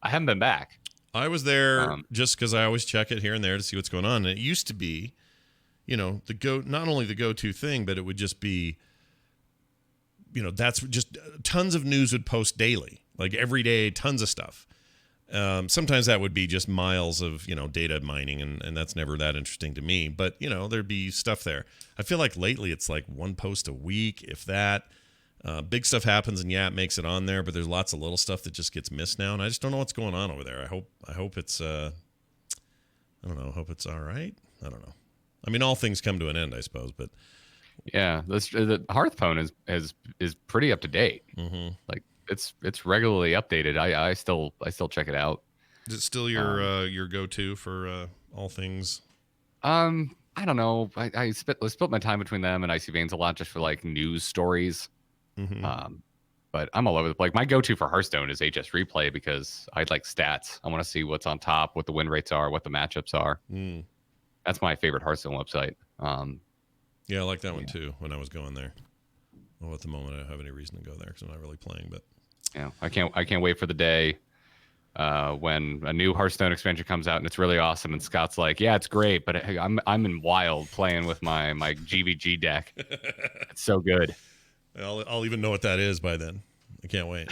I haven't been back. I was there just because I always check it here and there to see what's going on. And it used to be, not only the go-to thing, but it would just be, that's just tons of news would post daily, like every day, tons of stuff. Sometimes that would be just miles of, data mining, and that's never that interesting to me. But, there'd be stuff there. I feel like lately it's like one post a week, if that. Big stuff happens, and it makes it on there, but there's lots of little stuff that just gets missed now, and I just don't know what's going on over there. I hope it's, I don't know, hope it's all right. I don't know. I mean, all things come to an end, I suppose, but. Yeah, the Hearthpone is pretty up to date. Mm-hmm. Like, it's regularly updated. I still check it out. Is it still your go-to for all things? I don't know. I split my time between them and Icy Veins a lot just for like news stories. Mm-hmm. But I'm all over the place. My go-to for Hearthstone is HS Replay because I like stats. I want to see what's on top, what the win rates are, what the matchups are. Mm. That's my favorite Hearthstone website. Yeah, I like that one too when I was going there. Well, at the moment, I don't have any reason to go there because I'm not really playing. But yeah, I can't wait for the day when a new Hearthstone expansion comes out and it's really awesome. And Scott's like, "Yeah, it's great, but I'm in wild playing with my GVG deck. It's so good." I'll even know what that is by then. I can't wait.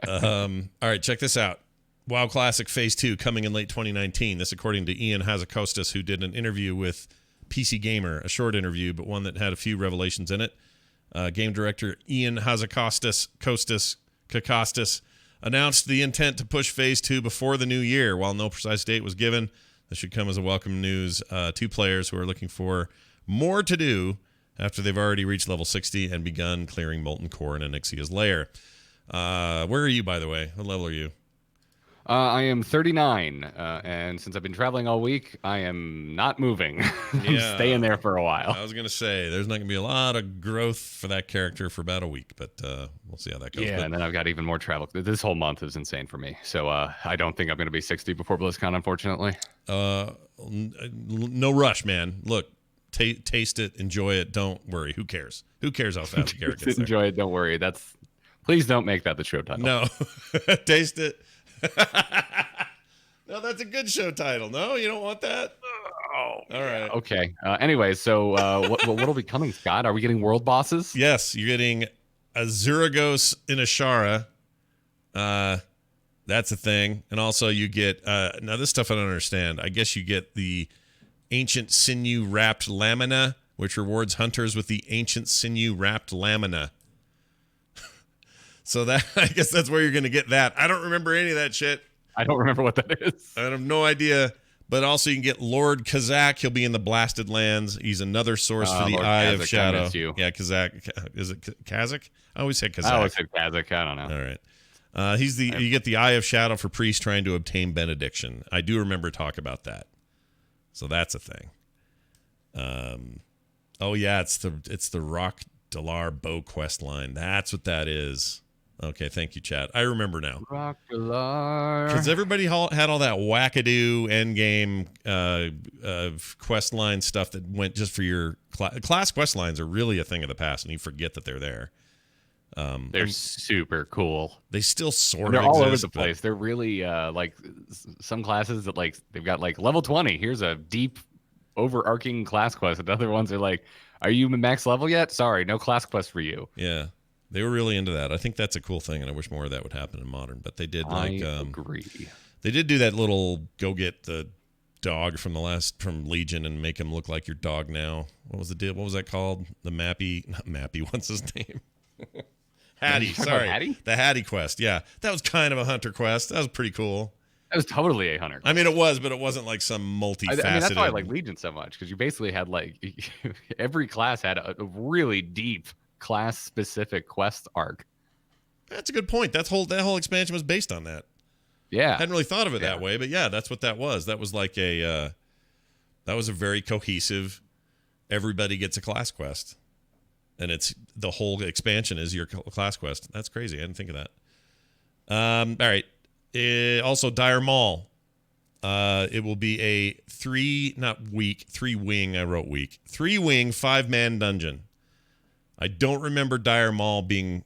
All right, check this out. WoW Classic Phase 2 coming in late 2019. This according to Ian Hazakostas, who did an interview with PC Gamer, a short interview, but one that had a few revelations in it. Game director Ian Hazakostas announced the intent to push Phase 2 before the new year. While no precise date was given, this should come as a welcome news to players who are looking for more to do after they've already reached level 60 and begun clearing Molten Core and Onyxia's Lair. Where are you, by the way? What level are you? I am 39, and since I've been traveling all week, I am not moving. I'm staying there for a while. I was going to say, there's not going to be a lot of growth for that character for about a week, but we'll see how that goes. Yeah, and then I've got even more travel. This whole month is insane for me, so I don't think I'm going to be 60 before BlizzCon, unfortunately. No rush, man. Look, taste it, enjoy it, don't worry. Who cares? Who cares how fast the character gets there? Enjoy it, don't worry. Please don't make that the show title. No. Taste it. No, that's a good show title. No, you don't want that? Oh, all right. Okay. Anyway, so what'll be coming, Scott? Are we getting world bosses? Yes, you're getting a Zuragos in Ashara. That's a thing. And also you get, now this stuff I don't understand. I guess you get the Ancient Sinew Wrapped Lamina, which rewards hunters with the Ancient Sinew Wrapped Lamina. So that I guess that's where you're going to get that. I don't remember any of that shit. I don't remember what that is. I have no idea. But also you can get Lord Kazak. He'll be in the Blasted Lands. He's another source for the Lord Eye Kazak, of Shadow. Yeah, Kazak. Is it Kazak? I always said Kazak. I always said Kazak. I don't know. All right. You get the Eye of Shadow for priests trying to obtain benediction. I do remember talk about that. So that's a thing. Oh yeah, it's the Rock Dalar bow quest line. That's what that is. Okay, thank you, chat. I remember now. Rock Dalar. Because everybody had all that wackadoo endgame quest line stuff that went just for your class quest lines are really a thing of the past, and you forget that they're there. They're super cool. They still sort of They're all exist, over the place. They're really like some classes that like they've got like level 20. Here's a deep overarching class quest. And other ones are like, are you max level yet? Sorry, no class quest for you. Yeah. They were really into that. I think that's a cool thing, and I wish more of that would happen in Modern. But they did like agree. They did do that little go get the dog from Legion and make him look like your dog now. What was the deal? What was that called? The Mappy, not Mappy. What's his name? Hattie. Sorry, Hattie? The Hattie quest. Yeah, that was kind of a hunter quest. That was pretty cool. That was totally a hunter quest. I mean, it was, but it wasn't like some multifaceted. I mean, that's why I like Legion so much, because you basically had like every class had a really deep class specific quest arc. That's a good point. That whole expansion was based on that. Yeah, I hadn't really thought of it that way, but yeah, that's what that was. That was like that was a very cohesive. Everybody gets a class quest, and it's the whole expansion is your class quest. That's crazy. I didn't think of that. All right. Also, Dire Maul. It will be a 3-wing 5-man dungeon. I don't remember Dire Maul being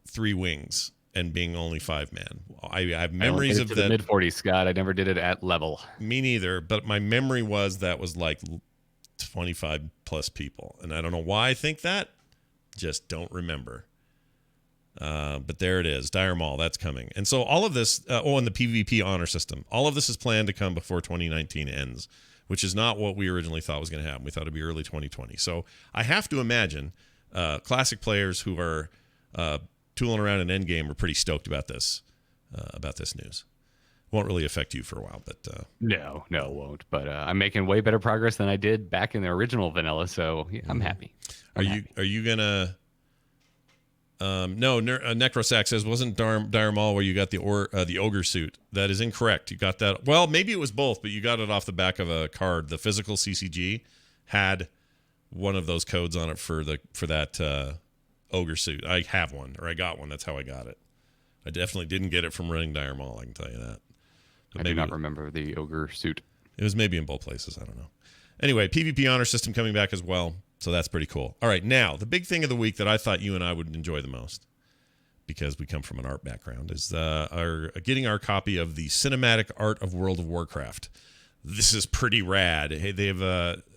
3 wings and being only 5-man. I have memories of that. Mid 40s, Scott. I never did it at level. Me neither, but my memory was that was like 25 plus people, and I don't know why I think that. Just don't remember. But there it is, Dire Maul. That's coming, and so all of this. And the PvP honor system. All of this is planned to come before 2019 ends, which is not what we originally thought was going to happen. We thought it'd be early 2020. So I have to imagine classic players who are tooling around in Endgame are pretty stoked about this news. Won't really affect you for a while, but no, it won't. But I'm making way better progress than I did back in the original vanilla, so yeah, I'm happy. Are you gonna? No, Necrosac says wasn't Dire Maul where you got the ogre suit. That is incorrect. You got that. Well, maybe it was both, but you got it off the back of a card. The physical CCG had one of those codes on it for that ogre suit. I have one, or I got one. That's how I got it. I definitely didn't get it from running Dire Maul. I can tell you that. But I do not remember the ogre suit. It was maybe in both places. I don't know. Anyway, PvP honor system coming back as well. So that's pretty cool. All right, now, the big thing of the week that I thought you and I would enjoy the most, because we come from an art background, is getting our copy of the cinematic art of World of Warcraft. This is pretty rad. Hey, they've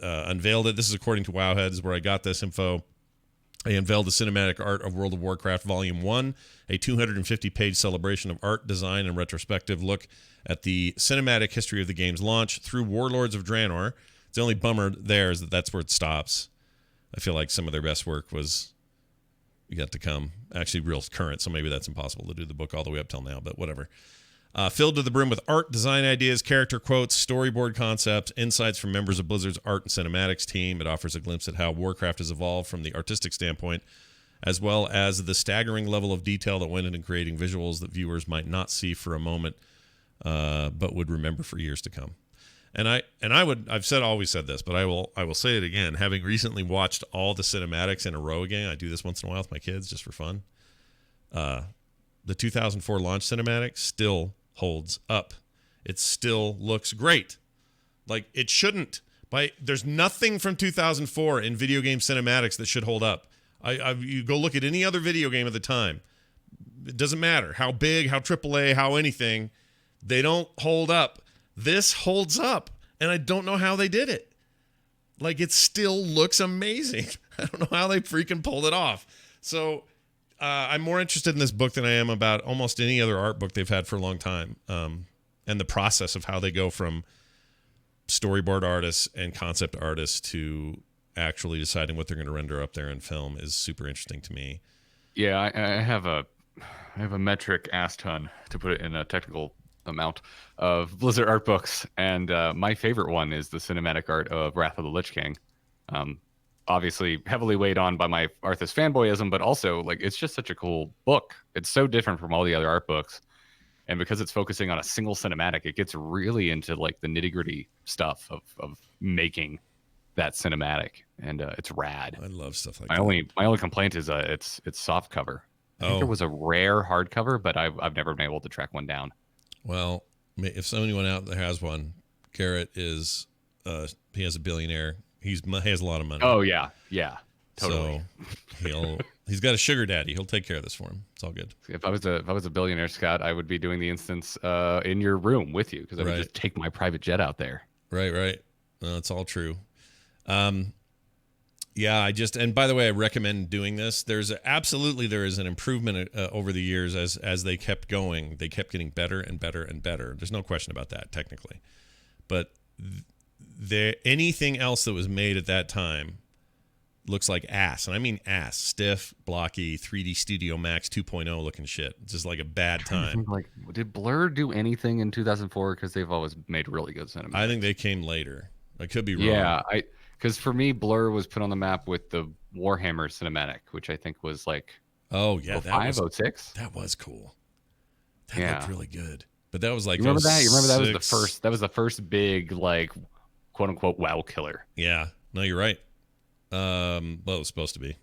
unveiled it. This is according to Wowheads, where I got this info. They unveiled the cinematic art of World of Warcraft Volume 1, a 250-page celebration of art, design, and retrospective look at the cinematic history of the game's launch through Warlords of Draenor. The only bummer there is that that's where it stops. I feel like some of their best work was yet to come. Actually, real current, so maybe that's impossible to do the book all the way up till now, but whatever. Filled to the brim with art, design ideas, character quotes, storyboard concepts, insights from members of Blizzard's art and cinematics team. It offers a glimpse at how Warcraft has evolved from the artistic standpoint, as well as the staggering level of detail that went into creating visuals that viewers might not see for a moment, but would remember for years to come. And I've always said this, but I will say it again. Having recently watched all the cinematics in a row again, I do this once in a while with my kids just for fun. The 2004 launch cinematic still holds up. It still looks great. Like it shouldn't. There's nothing from 2004 in video game cinematics that should hold up. You go look at any other video game at the time. It doesn't matter how big, how AAA, how anything. They don't hold up. This holds up, and I don't know how they did it. Like, it still looks amazing. I don't know how they freaking pulled it off. So I'm more interested in this book than I am about almost any other art book they've had for a long time, and the process of how they go from storyboard artists and concept artists to actually deciding what they're going to render up there in film is super interesting to me. Yeah, I have have a metric ass ton, to put it in a technical amount, of Blizzard art books, and my favorite one is the cinematic art of Wrath of the Lich King. Obviously heavily weighed on by my Arthas fanboyism, but also like it's just such a cool book. It's so different from all the other art books, and because it's focusing on a single cinematic, it gets really into like the nitty gritty stuff of making that cinematic, and it's rad. I love stuff like my that. My only complaint is it's soft cover. I think there was a rare hardcover, but I've never been able to track one down. Well, if anyone out there has one, Garrett is he has a billionaire. He has a lot of money. Oh yeah, totally. So he's got a sugar daddy. He'll take care of this for him. It's all good. If I was a billionaire, Scott, I would be doing the instance in your room with you, because I would just take my private jet out there. Right. No, it's all true. Yeah, and by the way, I recommend doing this. There is an improvement over the years as they kept going. They kept getting better and better and better. There's no question about that technically, but anything else that was made at that time looks like ass, and I mean ass, stiff, blocky, 3D Studio Max 2.0 looking shit. It's just like a bad time. Like, did Blur do anything in 2004? Because they've always made really good cinema. I think they came later. I could be wrong. Yeah, because for me, Blur was put on the map with the Warhammer cinematic, which I think was like 05, 06. That was cool. That looked really good. But that was like, you remember that? You remember that was the first. That was the first big like, quote unquote, WoW killer. Yeah. No, you're right. Well, it was supposed to be.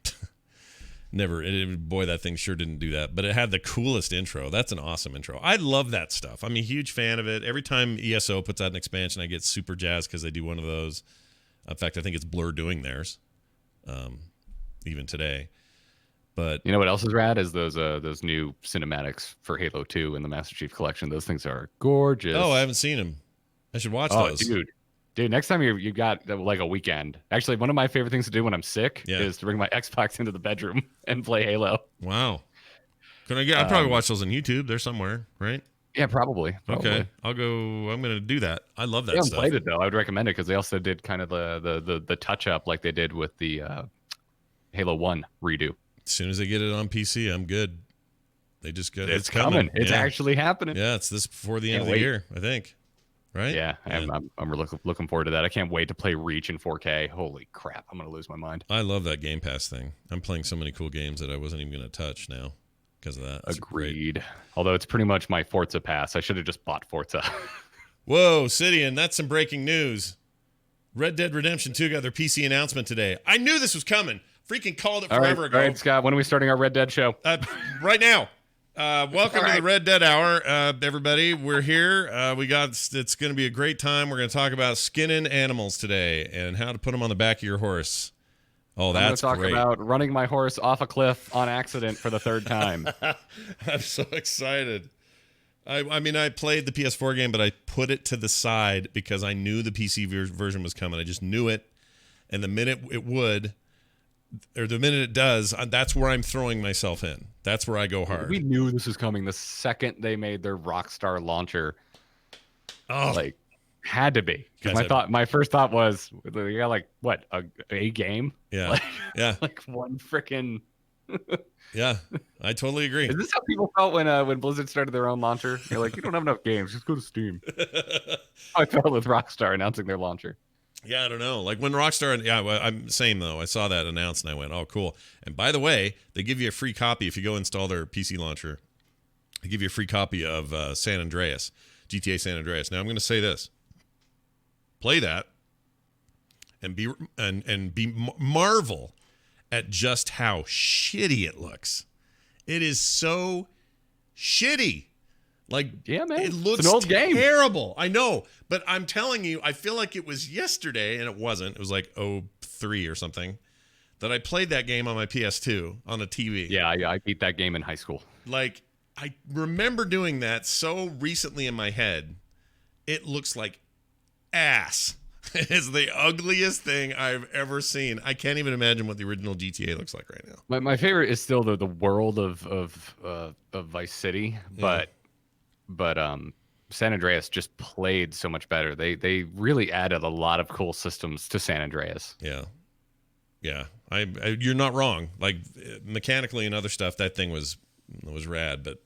Boy, that thing sure didn't do that. But it had the coolest intro. That's an awesome intro. I love that stuff. I'm a huge fan of it. Every time ESO puts out an expansion, I get super jazzed because they do one of those. In fact, I think it's Blur doing theirs, even today. But you know what else is rad is those new cinematics for Halo 2 in the Master Chief Collection. Those things are gorgeous. Oh, I haven't seen them. I should watch those. Dude, next time you got like a weekend. Actually, one of my favorite things to do when I'm sick is to bring my Xbox into the bedroom and play Halo. Wow. I'll probably watch those on YouTube. They're somewhere, right? Yeah, probably. Okay. I'm going to do that. I love that stuff. I haven't played it, though. I would recommend it because they also did kind of the touch-up like they did with the Halo 1 redo. As soon as they get it on PC, I'm good. They just got it's coming. It's actually happening. Yeah, it's this before the end of the year, I think. Right? Yeah, I'm looking forward to that. I can't wait to play Reach in 4K. Holy crap, I'm going to lose my mind. I love that Game Pass thing. I'm playing so many cool games that I wasn't even going to touch now because of that. It's Agreed. great. Although it's pretty much my Forza pass. I should have just bought Forza. Whoa, Sidian, that's some breaking news. Red Dead Redemption 2 got their PC announcement today. I knew this was coming. Freaking called it forever ago. All right, Scott, when are we starting our Red Dead show? Right now. Welcome to the Red Dead Hour, everybody. We're here. It's going to be a great time. We're going to talk about skinning animals today and how to put them on the back of your horse. Oh, that's I'm great. Talk about running my horse off a cliff on accident for the third time. I'm so excited. I played the PS4 game, but I put it to the side because I knew the PC version was coming. I just knew it, and the minute it does, that's where I'm throwing myself in. That's where I go hard. We knew this was coming the second they made their Rockstar launcher. Oh, like had to be. Because my first thought was, you got like what a game? Yeah, yeah, like one freaking. Yeah, I totally agree. Is this how people felt when Blizzard started their own launcher? You're like, you don't have enough games, just go to Steam. I felt with Rockstar announcing their launcher. Yeah, I don't know. Like when Rockstar, I'm same though. I saw that announced and I went, oh, cool. And by the way, they give you a free copy if you go install their PC launcher. They give you a free copy of San Andreas, GTA San Andreas. Now I'm going to say this: play that, and marvel at just how shitty it looks. It is so shitty. Like, yeah, man, it looks it's an old game. Terrible. I know, but I'm telling you, I feel like it was yesterday, and it wasn't. It was like 03 or something that I played that game on my PS2 on a TV. Yeah, I beat that game in high school. Like, I remember doing that so recently in my head. It looks like ass. It is the ugliest thing I've ever seen. I can't even imagine what the original GTA looks like right now. My favorite is still the world of Vice City, but San Andreas just played so much better. They really added a lot of cool systems to San Andreas. Yeah. You're not wrong. Like mechanically and other stuff, that thing was It was rad, but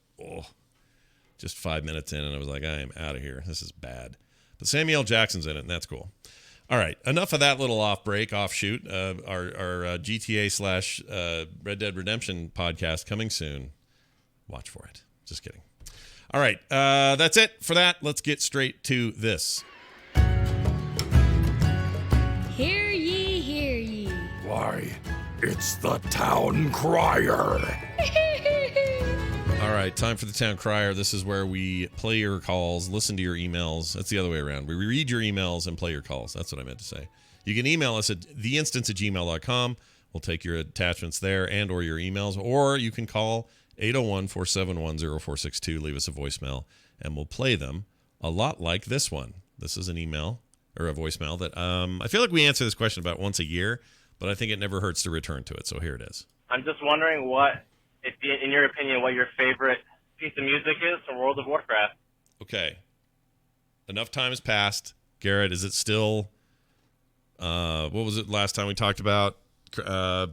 just 5 minutes in, and I was like, I am out of here. This is bad. But Samuel Jackson's in it, and that's cool. All right, enough of that little offshoot. Our GTA / Red Dead Redemption podcast coming soon. Watch for it. Just kidding. All right, that's it for that. Let's get straight to this. Hear ye, hear ye. Why, it's the town crier. All right, time for the town crier. This is where we play your calls, listen to your emails. That's the other way around. We read your emails and play your calls. That's what I meant to say. You can email us at theinstance@gmail.com. We'll take your attachments there and or your emails, or you can call 801-471-0462. Leave us a voicemail, and we'll play them a lot like this one. This is an email or a voicemail that I feel like we answer this question about once a year, but I think it never hurts to return to it. So here it is. I'm just wondering in your opinion, what your favorite piece of music is from World of Warcraft. Okay. Enough time has passed. Garrett, is it still, what was it last time we talked about? I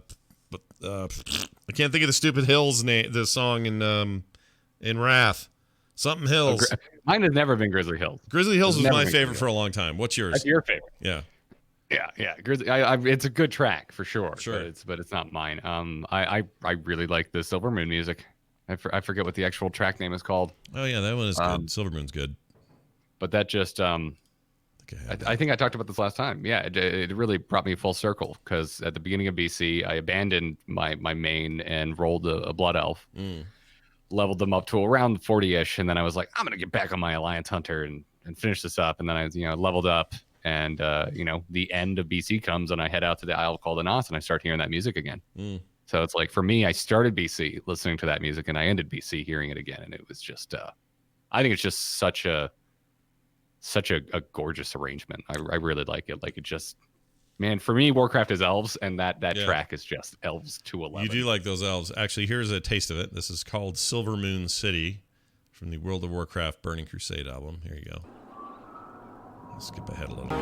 can't think of the stupid Hills name, the song in Wrath. Something Hills. Mine has never been Grizzly Hills. Grizzly Hills was my favorite for a long time. What's yours? That's your favorite. Yeah. Yeah. Grizzly. It's a good track for sure. Sure. But it's not mine. I really like the Silver Moon music. I forget what the actual track name is called. Oh yeah, that one is good. Silver Moon's good. But that just I think I talked about this last time. Yeah, it really brought me full circle because at the beginning of BC, I abandoned my main and rolled a Blood Elf, leveled them up to around 40-ish, and then I was like, I'm gonna get back on my Alliance Hunter and finish this up. And then I leveled up, and the end of BC comes, and I head out to the Isle of Caldenas, and I start hearing that music again. So it's like for me, I started BC listening to that music, and I ended BC hearing it again, and it was just I think it's just such a gorgeous arrangement. I really like it. Like it just, man, for me, Warcraft is elves, and that track is just elves to 11. You do like those elves. Actually, here's a taste of it. This is called Silver Moon City from the World of Warcraft Burning Crusade album. Here you go. I'll skip ahead a little bit.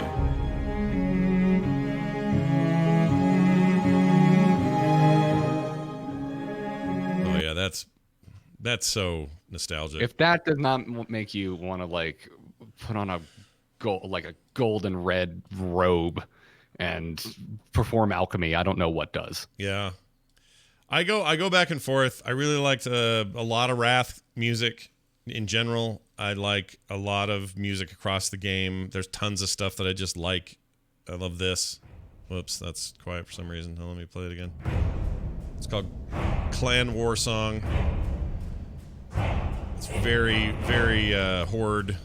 Oh yeah, that's so nostalgic. If that does not make you want to like put on a golden red robe and perform alchemy, I don't know what does. Yeah, I go back and forth. I really liked a lot of Wrath music in general. I like a lot of music across the game. There's tons of stuff that I just like. I love this. Whoops, that's quiet for some reason. Let me play it again. It's called Clan War Song. It's very, very Horde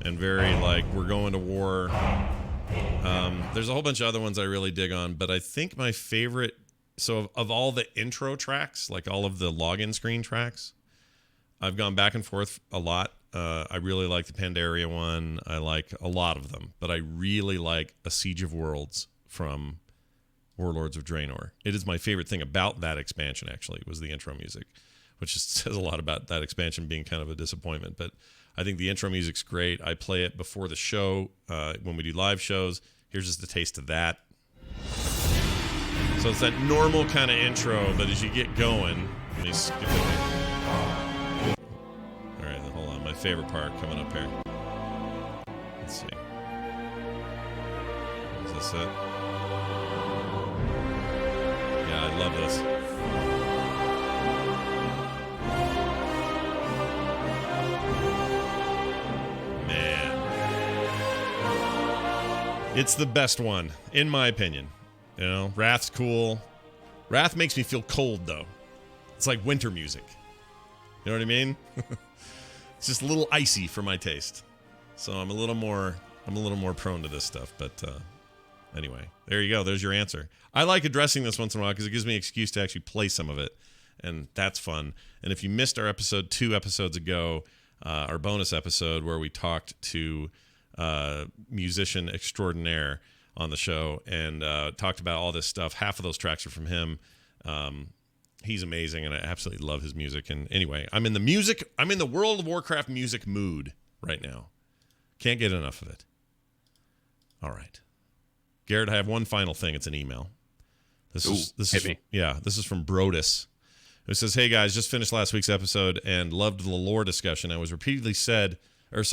and very like we're going to war. There's a whole bunch of other ones I really dig on, but I think my favorite, so of all the intro tracks, like all of the login screen tracks, I've gone back and forth a lot. I really like the Pandaria one. I like a lot of them, but I really like A Siege of Worlds from Warlords of Draenor. It is my favorite thing about that expansion, actually, was the intro music, which just says a lot about that expansion being kind of a disappointment. But I think the intro music's great. I play it before the show when we do live shows. Here's just a taste of that. So it's that normal kind of intro, but as you get going, let me skip it. All right, then hold on. My favorite part coming up here. Let's see. Is this it? Yeah, I love this. It's the best one, in my opinion. You know, Wrath's cool. Wrath makes me feel cold, though. It's like winter music. You know what I mean? It's just a little icy for my taste. So I'm a little more prone to this stuff. But anyway, there you go. There's your answer. I like addressing this once in a while because it gives me an excuse to actually play some of it, and that's fun. And if you missed our episode 2 episodes ago, our bonus episode where we talked to musician extraordinaire on the show and talked about all this stuff. Half of those tracks are from him. He's amazing, and I absolutely love his music. And anyway, I'm in the World of Warcraft music mood right now. Can't get enough of it. All right, Garrett, I have one final thing. It's an email. This is from Brodus, who says, "Hey guys, just finished last week's episode and loved the lore discussion. It was repeatedly said that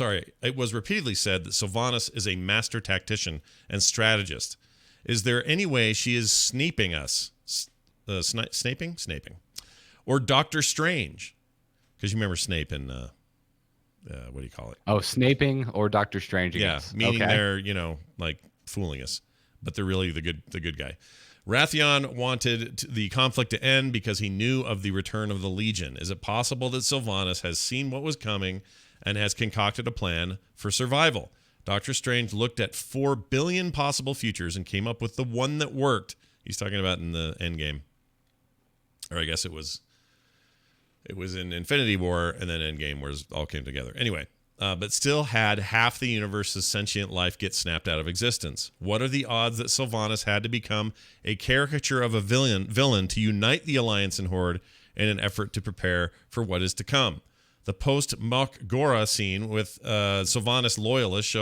Sylvanas is a master tactician and strategist. Is there any way she is sniping us? Snaping? Or Doctor Strange? Because you remember Snape in, what do you call it? Oh, snaping or Doctor Strange. Yeah, meaning they're, like fooling us, but they're really the good guy. Wrathion wanted the conflict to end because he knew of the return of the Legion. Is it possible that Sylvanas has seen what was coming and has concocted a plan for survival? Doctor Strange looked at 4 billion possible futures and came up with the one that worked." He's talking about in the Endgame. Or I guess it was in Infinity War and then Endgame where it all came together. Anyway, but still had half the universe's sentient life get snapped out of existence. What are the odds that Sylvanas had to become a caricature of a villain to unite the Alliance and Horde in an effort to prepare for what is to come? The post-Mok'Gora scene with Sylvanas loyalists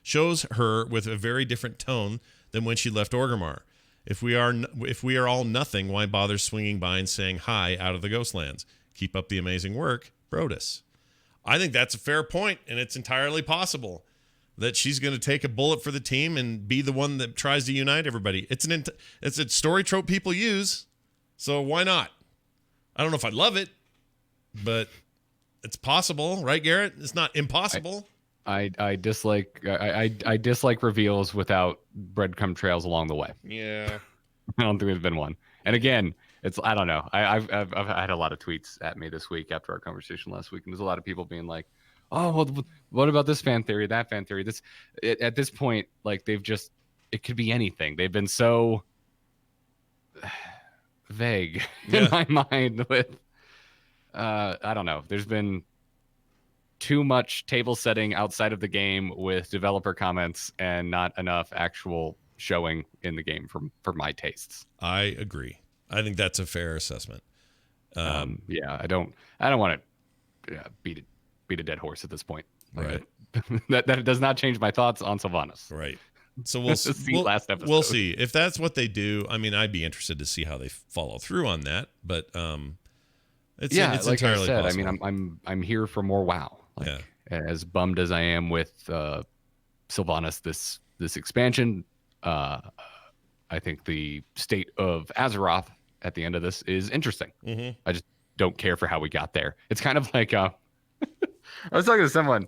shows her with a very different tone than when she left Orgrimmar. If we are all nothing, why bother swinging by and saying hi out of the Ghostlands? Keep up the amazing work, Brodus. I think that's a fair point, and it's entirely possible that she's going to take a bullet for the team and be the one that tries to unite everybody. It's a story trope people use, so why not? I don't know if I'd love it, but it's possible, right, Garrett? It's not impossible. I dislike reveals without breadcrumb trails along the way. Yeah, I don't think there's been one. And again, I don't know. I've had a lot of tweets at me this week after our conversation last week, and there's a lot of people being like, "Oh, well, what about this fan theory, that fan theory?" At this point, like it could be anything. They've been so vague in my mind with, I don't know. There's been too much table setting outside of the game with developer comments and not enough actual showing in the game for my tastes. I agree. I think that's a fair assessment. Yeah, I don't want to beat a dead horse at this point. Right. That does not change my thoughts on Sylvanas. Right. So we'll see. Last episode. We'll see if that's what they do. I mean, I'd be interested to see how they follow through on that. But it's like entirely I said, possible. I mean, I'm here for more WoW. As bummed as I am with Sylvanas, this expansion, I think the state of Azeroth at the end of this is interesting. Mm-hmm. I just don't care for how we got there. It's kind of like I was talking to someone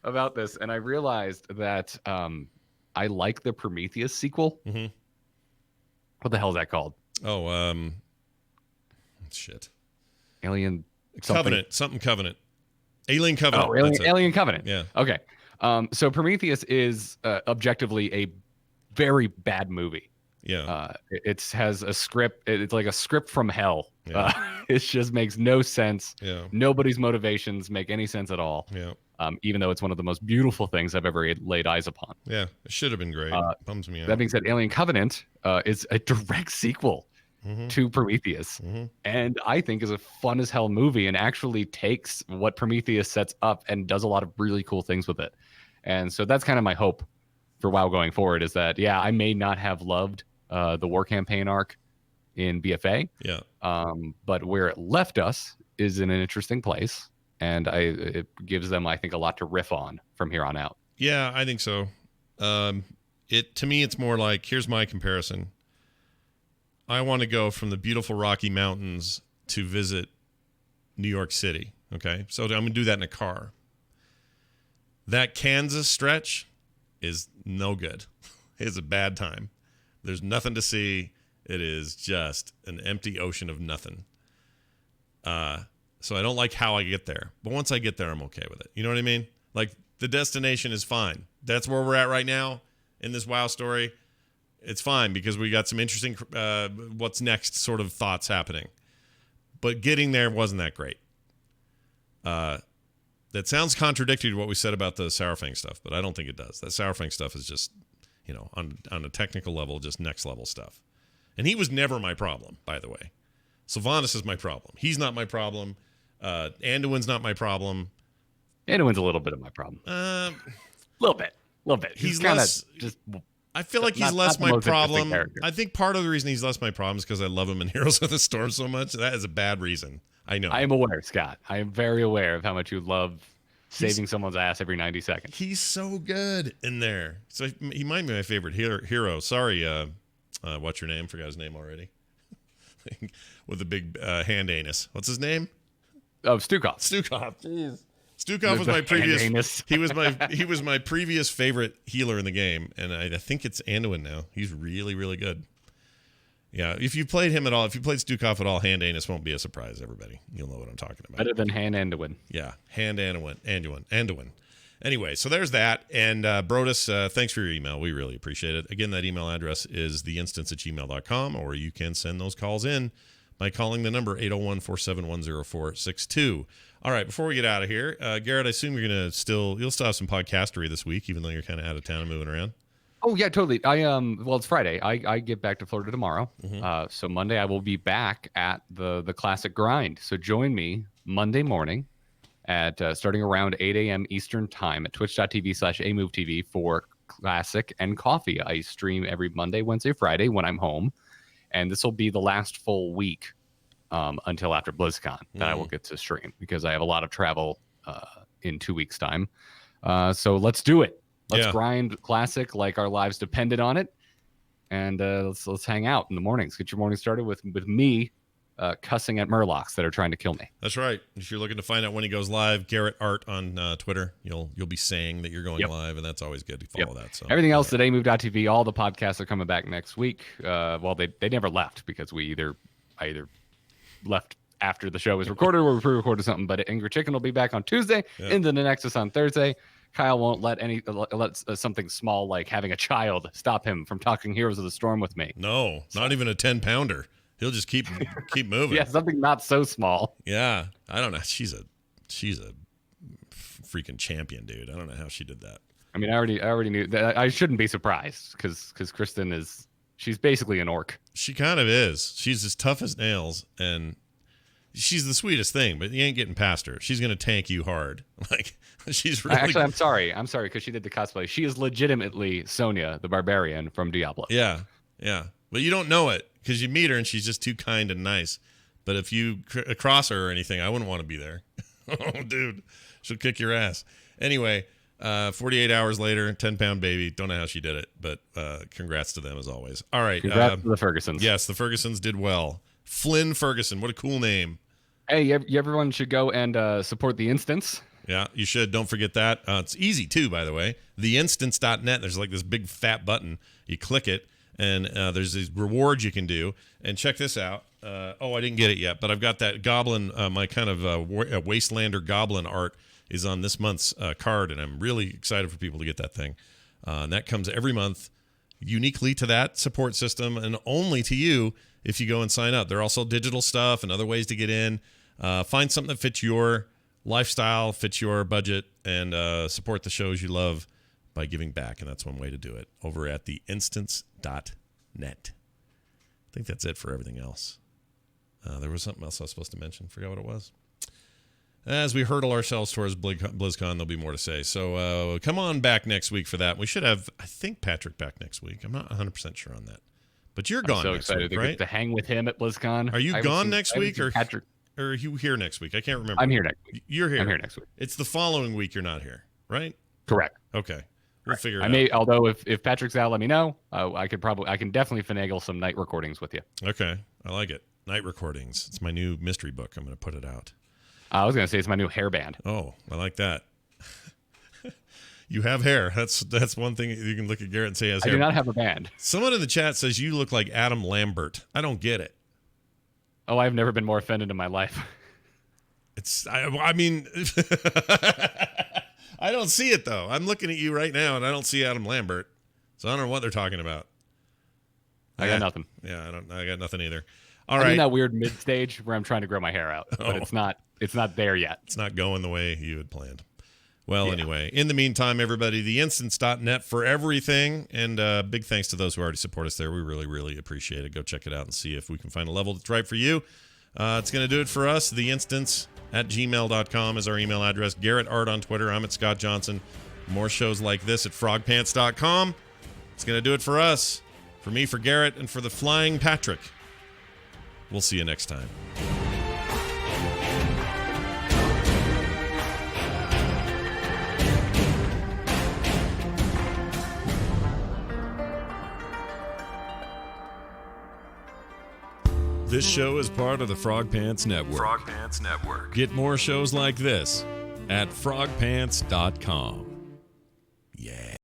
about this, and I realized that I like the Prometheus sequel. Mm-hmm. What the hell is that called? Oh, shit. Alien Covenant. Alien Covenant. Oh, Alien Covenant. Yeah. Okay. So Prometheus is objectively a very bad movie. Yeah. It has a script. It's like a script from hell. Yeah. It just makes no sense. Yeah. Nobody's motivations make any sense at all. Yeah. Even though it's one of the most beautiful things I've ever laid eyes upon. Yeah. It should have been great. Bums me out. That being said, Alien Covenant is a direct sequel Mm-hmm. to Prometheus, Mm-hmm. and I think is a fun as hell movie and actually takes what Prometheus sets up and does a lot of really cool things with it. And so that's kind of my hope for WoW going forward, is that, yeah, I may not have loved the war campaign arc in BFA, Yeah. but where it left us is in an interesting place, and it gives them, I think, a lot to riff on from here on out. Yeah, I think so. To me, it's more like, here's my comparison. I want to go from the beautiful Rocky Mountains to visit New York City. Okay, so I'm going to do that in a car. That Kansas stretch is no good. It's a bad time. There's nothing to see. It is just an empty ocean of nothing. So I don't like how I get there. But once I get there, I'm okay with it. You know what I mean? Like, the destination is fine. That's where we're at right now in this WoW story. It's fine because we got some interesting what's next sort of thoughts happening. But getting there wasn't that great. That sounds contradictory to what we said about the Sourfang stuff, but I don't think it does. That Sourfang stuff is just, on a technical level, just next level stuff. And he was never my problem, by the way. Sylvanas is my problem. He's not my problem. Anduin's not my problem. Anduin's a little bit of my problem. A little bit. He's kind of less, just I feel like he's less my problem. I think part of the reason he's less my problem is because I love him in Heroes of the Storm so much. That is a bad reason. I know. I am aware, Scott. I am very aware of how much you love saving someone's ass every 90 seconds. He's so good in there. So he might be my favorite hero. Sorry, what's your name? Forgot his name already. With the big hand anus. What's his name? Oh, Stukov. Jeez. Stukov was my previous. He was my previous favorite healer in the game, and I think it's Anduin now. He's really, really good. Yeah, if you played him at all, if you played Stukov at all, hand anus won't be a surprise. Everybody, you'll know what I'm talking about. Better than hand Anduin. Yeah, hand Anduin. Anyway, so there's that. And Brodus, thanks for your email. We really appreciate it. Again, that email address is theinstance@gmail.com, or you can send those calls in by calling the number 801-471-0462. All right, before we get out of here, Garrett, I assume you'll still have some podcastery this week, even though you're kind of out of town and moving around. Oh yeah, totally. Well, it's Friday. I get back to Florida tomorrow. Mm-hmm. So Monday I will be back at the classic grind. So join me Monday morning at starting around 8 a.m. Eastern time at twitch.tv/amovetv for classic and coffee. I stream every Monday, Wednesday, Friday when I'm home, and this will be the last full week until after BlizzCon that I will get to stream, because I have a lot of travel in 2 weeks' time. So let's do it. Let's grind classic like our lives depended on it, and let's hang out in the mornings. Get your morning started with me cussing at Murlocs that are trying to kill me. That's right. If you're looking to find out when he goes live, Garrett Art on Twitter. You'll be saying that you're going live, and that's always good to follow that. So everything else at amove.tv, all the podcasts are coming back next week. Well, they never left, because I either left after the show was recorded or we pre-recorded something. But Angry Chicken will be back on Tuesday, into the Nexus on Thursday. Kyle won't let something small like having a child stop him from talking Heroes of the Storm with me. No, not even a 10-pounder. He'll just keep moving. Yeah, something not so small. Yeah, I don't know. She's a freaking champion, dude. I don't know how she did that. I mean, I already knew that. I shouldn't be surprised, because Kristian she's basically an orc. She kind of is. She's as tough as nails, and she's the sweetest thing, but you ain't getting past her. She's gonna tank you hard. Like, she's really. Actually, I'm sorry, because she did the cosplay. She is legitimately Sonya, the barbarian from Diablo. Yeah, but you don't know it because you meet her and she's just too kind and nice. But if you cross her or anything, I wouldn't want to be there. Oh, dude, she'll kick your ass. Anyway, 48 hours later, 10-pound baby. Don't know how she did it, but congrats to them as always. All right, congrats to the Fergusons. Yes, the Fergusons did well. Flynn Ferguson, what a cool name. Hey, everyone should go and support the Instance. Yeah, you should. Don't forget that. It's easy, too, by the way. Theinstance.net. There's like this big fat button. You click it, and there's these rewards you can do. And check this out. I didn't get it yet, but I've got that goblin, my kind of Wastelander goblin art is on this month's card, and I'm really excited for people to get that thing. And that comes every month uniquely to that support system and only to you if you go and sign up. There are also digital stuff and other ways to get in. Find something that fits your lifestyle, fits your budget, and support the shows you love by giving back. And that's one way to do it over at theinstance.net. I think that's it for everything else. There was something else I was supposed to mention. Forgot what it was. As we hurtle ourselves towards BlizzCon, there'll be more to say. So come on back next week for that. We should have, I think, Patrick back next week. I'm not 100% sure on that. But you're gone so next excited week, to right? get to hang with him at BlizzCon. Are you gone next week, or Patrick? Or are you here next week? I can't remember. I'm here next week. You're here. I'm here next week. It's the following week you're not here, right? Correct. Okay. We'll figure it out. Although if Patrick's out, let me know. I can definitely finagle some night recordings with you. Okay. I like it. Night recordings. It's my new mystery book. I'm going to put it out. I was going to say it's my new hairband. Oh, I like that. You have hair. That's one thing you can look at Garrett and say he has hair. I do not have a band. Someone in the chat says you look like Adam Lambert. I don't get it. Oh, I've never been more offended in my life. I mean, I don't see it, though. I'm looking at you right now, and I don't see Adam Lambert. So I don't know what they're talking about. I got nothing. Yeah, I got nothing either. All I'm right. in that weird mid-stage where I'm trying to grow my hair out, but it's not there yet. It's not going the way you had planned. Well, anyway, in the meantime, everybody, theinstance.net for everything. And big thanks to those who already support us there. We really, really appreciate it. Go check it out and see if we can find a level that's right for you. It's going to do it for us. Theinstance@gmail.com is our email address. Garrett Art on Twitter. I'm at Scott Johnson. More shows like this at frogpants.com. It's going to do it for us. For me, for Garrett, and for the Flying Patrick. We'll see you next time. This show is part of the Frog Pants Network. Frog Pants Network. Get more shows like this at frogpants.com. Yeah.